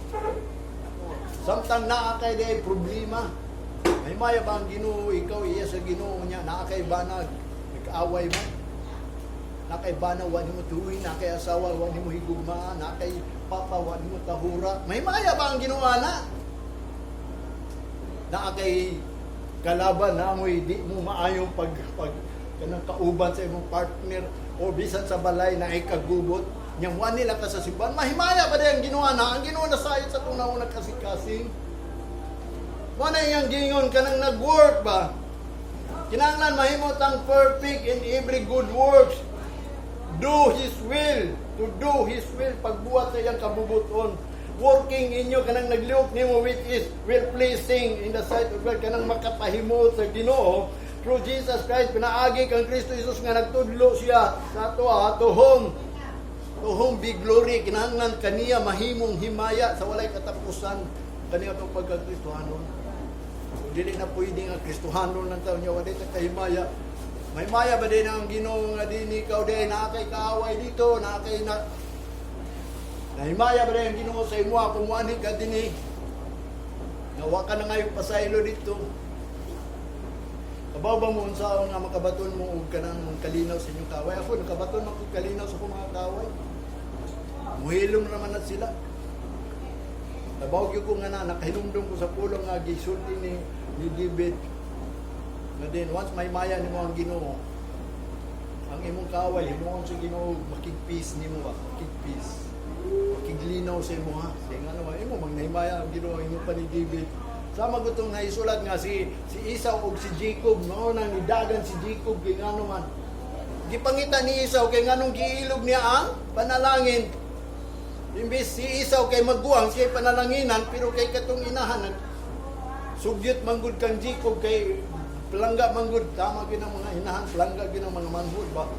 Samtang naa kay day problema. May maya bang Ginoo ikaw iya sa Ginoo niya naa kay banag, nag-away man. Na kay bana wa nimo tuwi, na kay asawa wa nimo higugma, na kay papa wa nimo tahura. May maya ba ang Ginoo ana? Na kay kalaban na mo di mo maayong pag kanang kauban sa imong partner o bisan sa balay na ikagubot. Nyang wa nila ka sa simbahan, mahimaya ba ang Ginoo na? Ang Ginoo na sayot sa tong nauna kasing-kasing. Mo na iyang gingon kanang nag-work ba? Kinahanglan mahimot ang perfect in every good works. Do His will, to do His will, pagbuhat sa iyang kabubuton. Working in you, kanang nagliok nimo which is well pleasing in the sight of God, kanang makapahimot sa Ginoo. Through Jesus Christ, pinaagi kang Kristo Jesus nga nagtudlo siya sa ato to whom be glory. Kinahanglan kaniya mahimong himaya sa walay katapusan kaniya itong pagkakristohanon. Dili na pwede nga kristohanon lang tayo niya, wala ito kahimaya. May maya ba din ang Ginoo nga din ikaw din, nakakay kaaway dito, nakakay na himaya ba din ang Ginoo sa imo, kumuanin ka din nawa ka na ngayon pasaylo dito. Kabaw ba mo unsa nga makabaton mo og kanang kalinaw sa inyong kaway? Ako nakabaton man ko kalinaw sa akong mga kaway. Muhilom naman na sila. Kabaw gyud ko nga nakahinumdum ko sa pulong nga gisulti ni David. Nga din once may maya nimo ang Ginoo, ang imong kaway himuon sa Ginoo, makig-peace nimo ba? Makig-peace. Makiglinaw sa imo ha. Kaya nga naman imo magnahimaya ang Ginoo inyo pa ni David. Sama gutong naisulat nga si Esau ug si Jacob, mao nang nidagan si Jacob kay ngano man. Gipangita ni Esau kay nganong giilog niya ang panalangin. Imbis si Esau kay magguang siya panalanginan, pero kay katong inahan sugyot manggod kang Jacob kay pelangga manggod, tama gyud ang mga inahan, pelangga gyud ang mga manhud ba.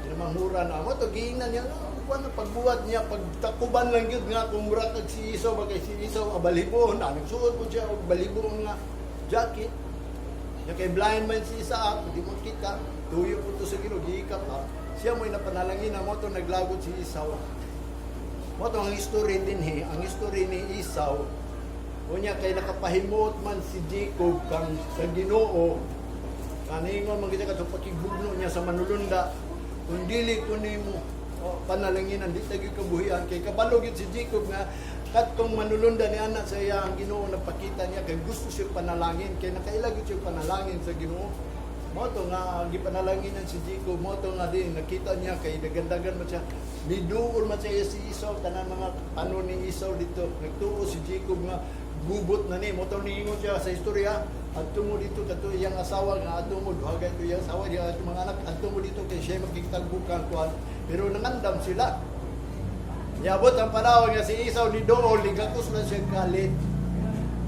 Kinamanghuran na mo to giingnan niya kuan pagbuhat niya pagtakuban lang gyud nga kung mura kag si Esau ba kay si Esau abalibon nagsuot po siya og balibon nga jacket. Ya kay blind man si Isaac, di mo kita, tuyo po to sa Ginoo giikap ha. Siya mo'y napanalangin na mo to naglagot si Esau. Mo to ang history din ang history ni Esau. Unya kay nakapahimot man si Jacob kang sa Ginoo Kaningon man kita kadto pakigugno niya sa manulunda. Kung dili ko nimo panalanginan di tagi kabuhian kay kabalo gid si Jacob nga katong manulunda ni anak sa iya ang Ginoo nagpakita niya kay gusto siya panalangin kay nakailagit siya panalangin sa Ginoo. Mo to nga gipanalanginan si Jacob, mo to nga din nakita niya kay dagandagan man siya. Niduol man siya si Esau tanan mga ano ni Esau dito. Nagtuo si Jacob nga gubot na ni mo to niingon siya sa istorya. Adto mo dito kato iyang asawa nga adto mo duhagay to iyang asawa diya at mga anak adto mo dito kay siya magkitagbukan kuan pero nangandam sila. Yabot ang panahon nga si Esau ni Dool ligakus na siya galit.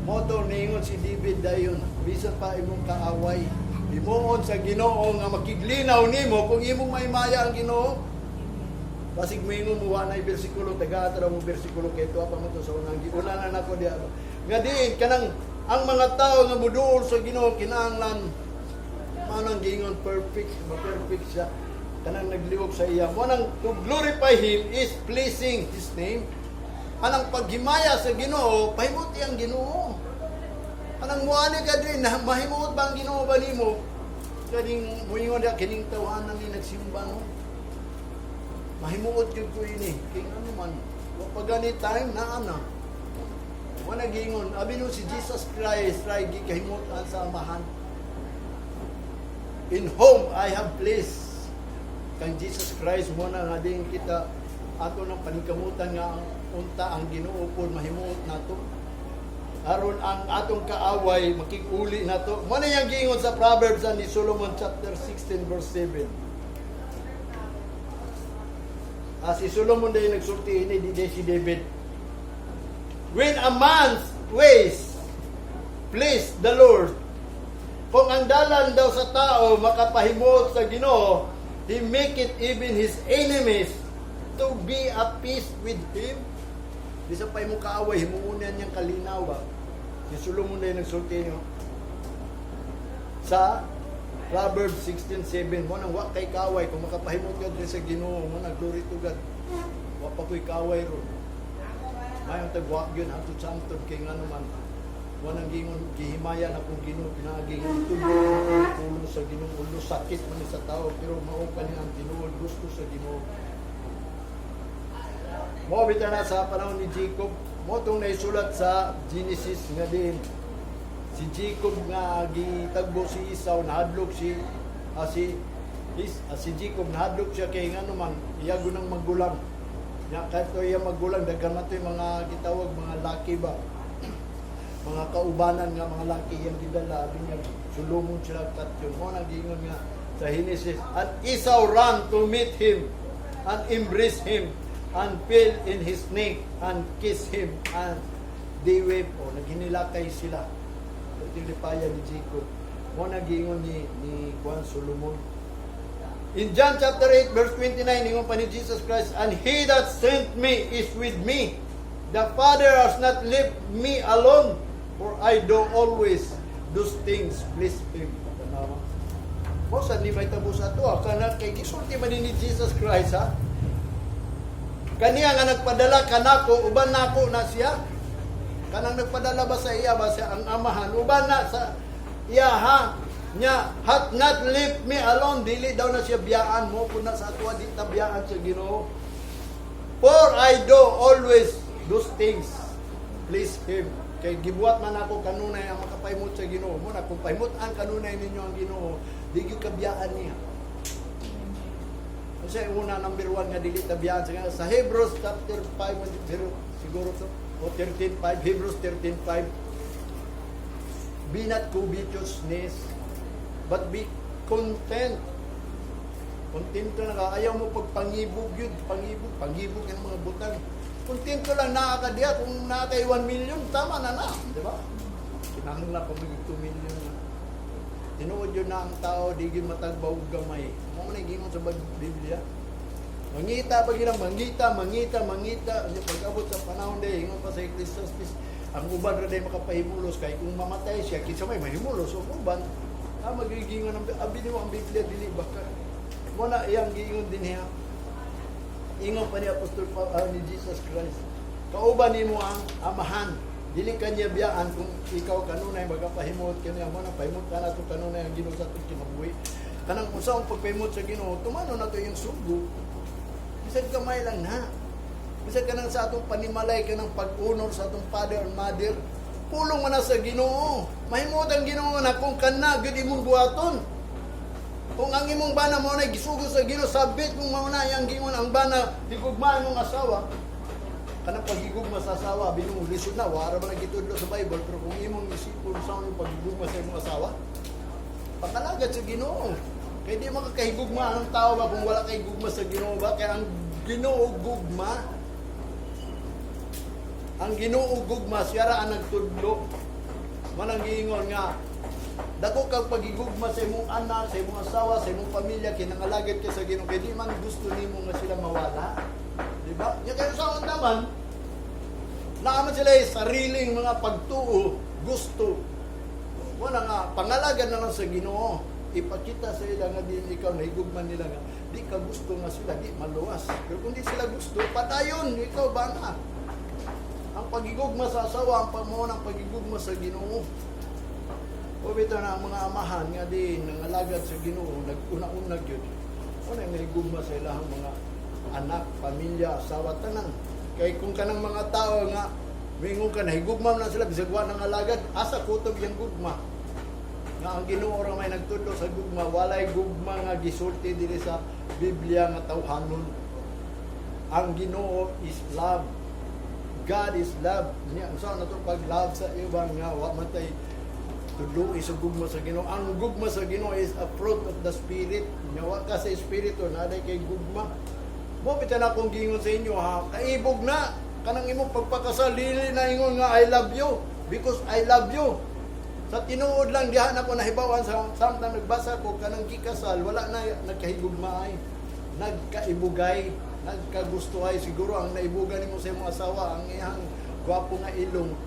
Mo to niingon si David dayon bisan pa imong kaaway himuon sa Ginoo nga makiglinaw nimo kung imong maymaya ang Ginoo. Basig moingon mo wanay bersikulo taga mo bersikulo kay tuwa pa mo to sa unang giuna na nako diha. Nga diin kanang ang mga tao nga muduol sa Ginoo kinahanglan manang gingon perfect siya kanang nagliwog sa iya mo nang to glorify him is pleasing his name. Anang paghimaya sa Ginoo pahimuti ang Ginoo. Anang muani ka din mahimuot ba ang Ginoo ba nimo kading moingon dia kining tawanan ni nagsimba no. Mahimuot jud ko ini king ano man wa pa gani time na ana. Wala gingon, abi no si Jesus Christ, ray gikahimutan sa amahan. In whom I have placed. Kang Jesus Christ mo na nga din kita ato ng paningkamutan nga ang unta ang Ginoo pod mahimuot nato. Aron ang atong kaaway makig-uli nato. Mo na yang gingon sa Proverbs ni Solomon chapter 16 verse 7. Si Solomon day nagsulti ini di si David. When a man's ways please the Lord, kung ang dalan daw sa tao makapahimot sa Ginoo, He make it even His enemies to be at peace with Him. Di sa pay mo kaaway, himuunan niyang kalinaw ba? Si Solomon na yung nagsulti niyo. Sa Proverbs 16:7, mo nang wa kay kaaway, kung makapahimot ka din sa Ginoo, mo na glory to God. Wa pa ko'y kaaway ron. Mayroon tagwag yun, ang tutsantod kay nga naman. Wanang gingon, gihimaya na kung Ginoo, pinagingon tulo sa Ginoo, ulo sakit man sa tao, pero maupan niya ang tinuod, gusto sa Ginoo. Mo bitaw na sa panahon ni Jacob, mo itong naisulat sa Genesis nga din. Si Jacob nga gitagbo si Esau, nahadlok si Jacob, nahadlok siya kay nga naman, iyago ng magulang. Ya kato iya magulang daghan man toy mga gitawag mga laki ba. Mga kaubanan nga mga laki yang gidala abi niya sulumon sila tatyon. Mo nagingon nga sa Genesis, and Esau ran to meet him and embrace him and fell in his neck and kiss him and they wept. O naghinilakay sila. Ito lipaya ni Jacob. Mo nagingon ni Juan Solomon. In John chapter 8 verse 29, ingon pa ni Jesus Christ, and He that sent me is with me. The Father has not left me alone, for I do always those things please Him. Mo sa ni may tabos ato kana kay gisulti man ni Jesus Christ ha. Kaniya nga nagpadala kanako uban nako na siya. Kanang nagpadala ba sa iya ba siya ang amahan uban na sa iya ha. Nya hath not left me alone, dili daw na siya biyaan mo kun na sa atwa di ta biyaan sa Ginoo. For I do always those things please Him. Kay gibuhat man ako kanunay ang makapahimot sa Ginoo. Mo na kung pahimutan kanunay ninyo ang Ginoo, di gyud kabiyaan niya. Kasi una number 1 nga dili ta biyaan sa Hebrews chapter 5 siguro to o 13:5, Hebrews 13:5. Be not covetousness, but be content. Kontento na ka. Ayaw mo pagpangibog yun. Pangibog yung mga butang. Kontento lang nakakadiya. Kung nakakay 1 million, tama na na. Di ba? Kinahang na pamigig 2 million na. Tinuod yun na ang tao, di yun matagbaw gamay. Mga nagingon sa Biblia. Mangita pag ilang mangita. Pag-abot sa panahon day, ingon pa sa Ecclesiastes, ang uban rin ay makapahimulos. Kaya kung mamatay siya, kinsa may mahimulos. So, uban, magigingon ang abili mo ang Biblia dili baka mo na iyang giingon din niya ingon pa ni Apostol Paul ni Jesus Christ kauban nimo ang amahan dili kanya biyaan kung ikaw kanunay magapahimot kaniya mo na pahimot ka na to kanunay ang Ginoo sa atong kinabuhi. Kanang usa ang pagpahimot sa Ginoo, tumano na to yung sugo. Bisan kamay lang na. Bisan kanang sa atong panimalay kanang pag-honor sa atong father and mother, pulong man na sa Ginoo. Mahimot ang Ginoo na kung kana gid imong buhaton. Kung ang imong bana mo na gisugo sa Ginoo, sabit kung mao na yang gingon ang bana higugmaan mong asawa. Kanang paghigugma sa asawa, binung lisod na, wala man nagitudlo sa Bible, pero kung imong isipon sa yung paghigugma sa imong asawa, pakalagad sa Ginoo. Kaya di makakahigugma ang tao ba kung wala kay gugma sa Ginoo ba? Kaya ang Ginoo gugma, siya ra ang nagtudlo. Manang giingon nga, dako kag paghigugma sa imong anak, sa imong asawa, sa imong pamilya, kinangalagad ka sa Ginoo, kaya di man gusto nimo nga sila mawala. Diba? Yung kayo sa naman, naaman sila sariling mga pagtuo, gusto. Wala nga, pangalagan na lang sa Ginoo. Ipakita sa ila nga din ikaw, nahigugman nila nga, di ka gusto nga sila, di maluwas. Pero kung di sila gusto, patayon, ikaw ba na? Ang pagigugma sa asawa, ang pamuon ang pagigugma sa Ginoo. O bito na ang mga amahan nga din, nangalagad sa Ginoo, nag-una-unag yun. O na yung nahigugma sa ilahang mga anak, pamilya, asawa, tanan. Kaya kung kanang mga tao nga, mingon ka, nahigugma na sila, bisagwa ng alagad, asa kutob yung gugma. Nga ang Ginoo ra may nagtudlo sa gugma, walay gugma nga gisulti diri sa Biblia nga tawhanon. Ang Ginoo is love. God is love. Niya, saan na ito pag-love sa ibang nga, wa matay tudlo sa gugma sa Ginoo. Ang gugma sa Ginoo is a fruit of the Spirit. Nyawa ka sa Espiritu, naday kay gugma. Mo bitan akong gingon sa inyo ha, kaibog na kanang imong pagpakasal dili na ingon nga I love you because I love you. Sa tinuod lang diha nako nahibawan sa samtang nagbasa ko kanang gikasal wala na nagkahigugmaay, nagkaibugay, nagkagustuhay. Siguro ang naibugan nimo sa imong asawa ang iyang gwapo nga ilong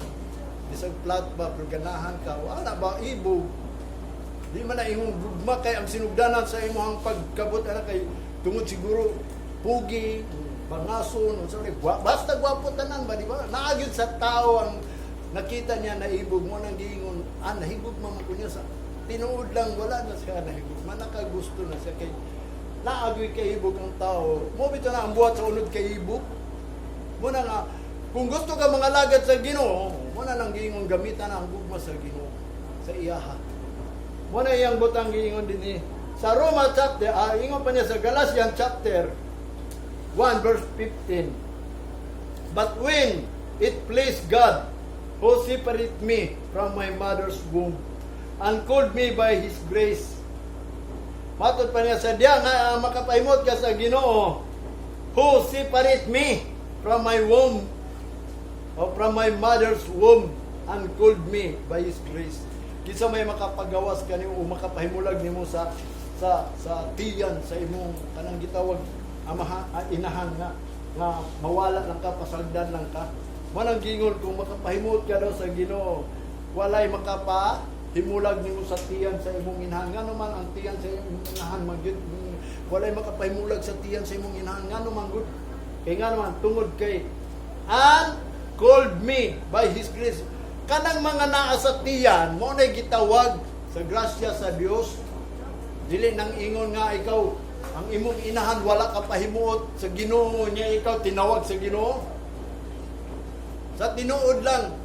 bisag flat ba pero ganahan ka wala ba ibog. Di man na imong gugma kay ang sinugdanan sa imong pagkabot ana kay tungod siguro pugi, bangason, basta gwapo tanan ba, di ba? Naagid sa tao ang nakita niya naibog mo nang giingon, nahigog man ko niya sa tinuod lang, wala na siya nahigog, nakagusto na siya kay naagid kay ibog ang tao. Mo bito na ang buhat sa unod kay ibog. Mo na nga, kung gusto ka mga lagad sa Ginoo, mo na nang giingon gamitan na ang gugma sa Ginoo, sa iyaha. Mo na iyang butang giingon din sa Roma chapter, ingon pa niya sa Galatians chapter 1 verse 15. But when it pleased God, who separated me from my mother's womb, and called me by His grace. Matod pa niya sa diya nga makapahimot ka sa Ginoo, who separate me from my womb, or from my mother's womb, and called me by His grace. Kisa may makapagawas ka nimo o makapahimulag nimo sa tiyan sa imong kanang gitawag inahan nga mawala lang ka, pasagdan lang ka. Manang gingon kung makapahimot ka daw sa Ginoo, walay makapahimulag nimo sa tiyan sa imong inahan. Nga naman ang tiyan sa imong inahan magyud, walay makapahimulag sa tiyan sa imong inahan. Nga naman gud. Kay nga naman tungod kay and called me by His grace. Kanang mga naa sa tiyan mo na gitawag sa grasya sa Dios. Dili nang ingon nga ikaw ang imong inahan wala ka pahimuot sa Ginoo niya, ikaw tinawag sa Ginoo. Sa tinuod lang,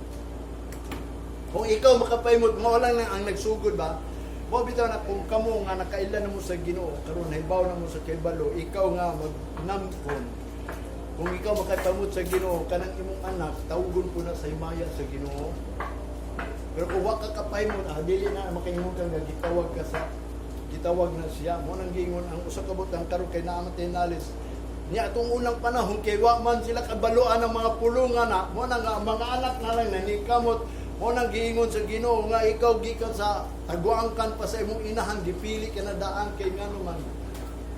kung ikaw makapahimot mo lang ang nagsugod ba, mo bitaw na kung kamo nga nakailan na mo sa Ginoo, karon hibaw na mo sa kibalo, ikaw nga magnamkon. Kung ikaw makapahimot sa Ginoo, kanang imong anak tawgon po na sa himaya sa Ginoo. Pero kung wa ka kapahimot, dili na makaingon ka nga gitawag na siya. Mo nang gingon ang usa ka butang karon kay naa matinalis. Niya atong unang panahon kay wa man sila kabaluan ng mga pulungan na mo nang mga anak na lang nanikamot. Mo nang giingon sa Ginoo nga ikaw gikan sa taguangkan pa sa imong inahan dipili ka na daan kay ngano man.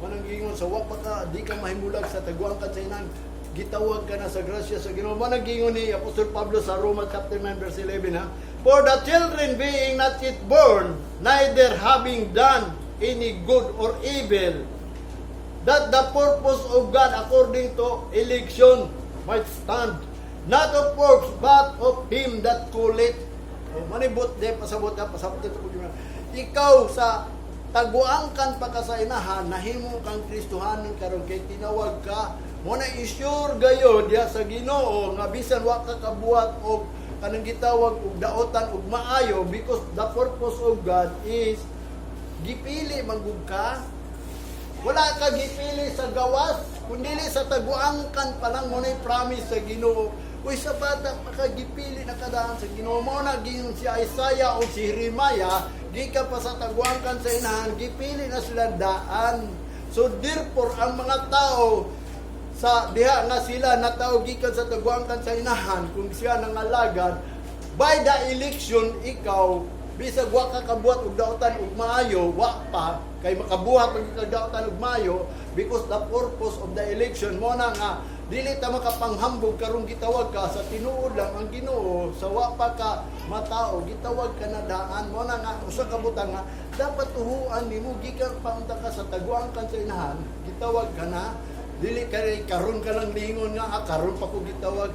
Mo nang giingon sa wa pa ka di ka mahimulag sa taguangkan sa inahan, gitawag ka na sa grasya sa Ginoo. Mo nang giingon ni Apostol Pablo sa Roma chapter 9 verse 11 ha. For the children being not yet born, neither having done any good or evil, that the purpose of God according to election might stand, not of works, but of him that calleth. O, manibot de, pasabot ito po yun. Ikaw sa taguangkan pa ka sa inahan, nahimo kang Kristohanin karon kay tinawag ka, mo na isure gayo diya sa Ginoo, nga bisan wa ka kabuhat og kanang gitawag og daotan og maayo, because the purpose of God is gipili manggug ka. Wala ka gipili sa gawas, kundi sa taguangkan pa lang mo na promise sa Ginoo. Uy, sa bata makagipili na kadaan sa Ginoo. Mo na giyon si Isaiah o si Jeremiah, di ka pa sa taguangkan sa inahan, gipili na sila daan. So therefore ang mga tao sa diha nga sila natao gikan sa taguangkan sa inahan, kung siya nangalagad by the election, ikaw bisag wa ka kabuhat og daotan og maayo, wa pa kay makabuhat og daotan og maayo, because the purpose of the election mo na nga dili ta makapanghambog karon gitawag ka sa tinuod lang ang Ginoo, sa wa pa ka matao gitawag ka na daan mo na nga usa ka butang nga dapat tuhuan nimo gikan paunta ka sa taguangkan sa inahan, gitawag ka na dili ka karon ka lang lingon nga karon pa ko gitawag.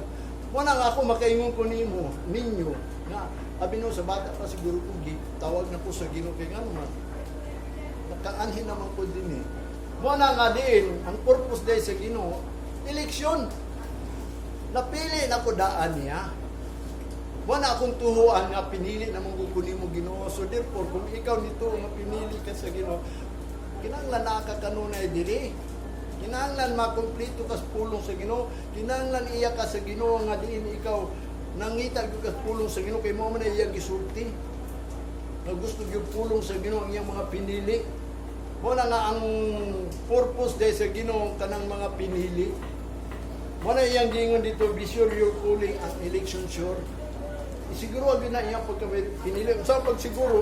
Mo na nga ako makaingon ko nimo ninyo nga abi no sa bata pa siguro ko tawag na po sa Ginoo kay ngano man nakaanhin naman ko din eh. Mo na nga din ang purpose day sa Ginoo, eleksyon. Napili na ko daan niya. Mo na akong tuhuan nga pinili na mong kukunin mo Ginoo. So therefore kung ikaw nito nga pinili ka sa Ginoo, kinahanglan nakakanunay diri. Kinahanglan makumpleto ka sa pulong sa Ginoo. Kinahanglan iya ka sa Ginoo nga diin ikaw nangita ka sa pulong sa Ginoo kay mo man iyang gisulti. Na gusto gyud pulong sa Ginoo ang iyang mga pinili. Mo na nga ang purpose day sa Ginoo kanang mga pinili. Mo na iyang gingon dito, be sure you're calling ang election sure. Siguro agad na iyang pagka pinili. Sa pag siguro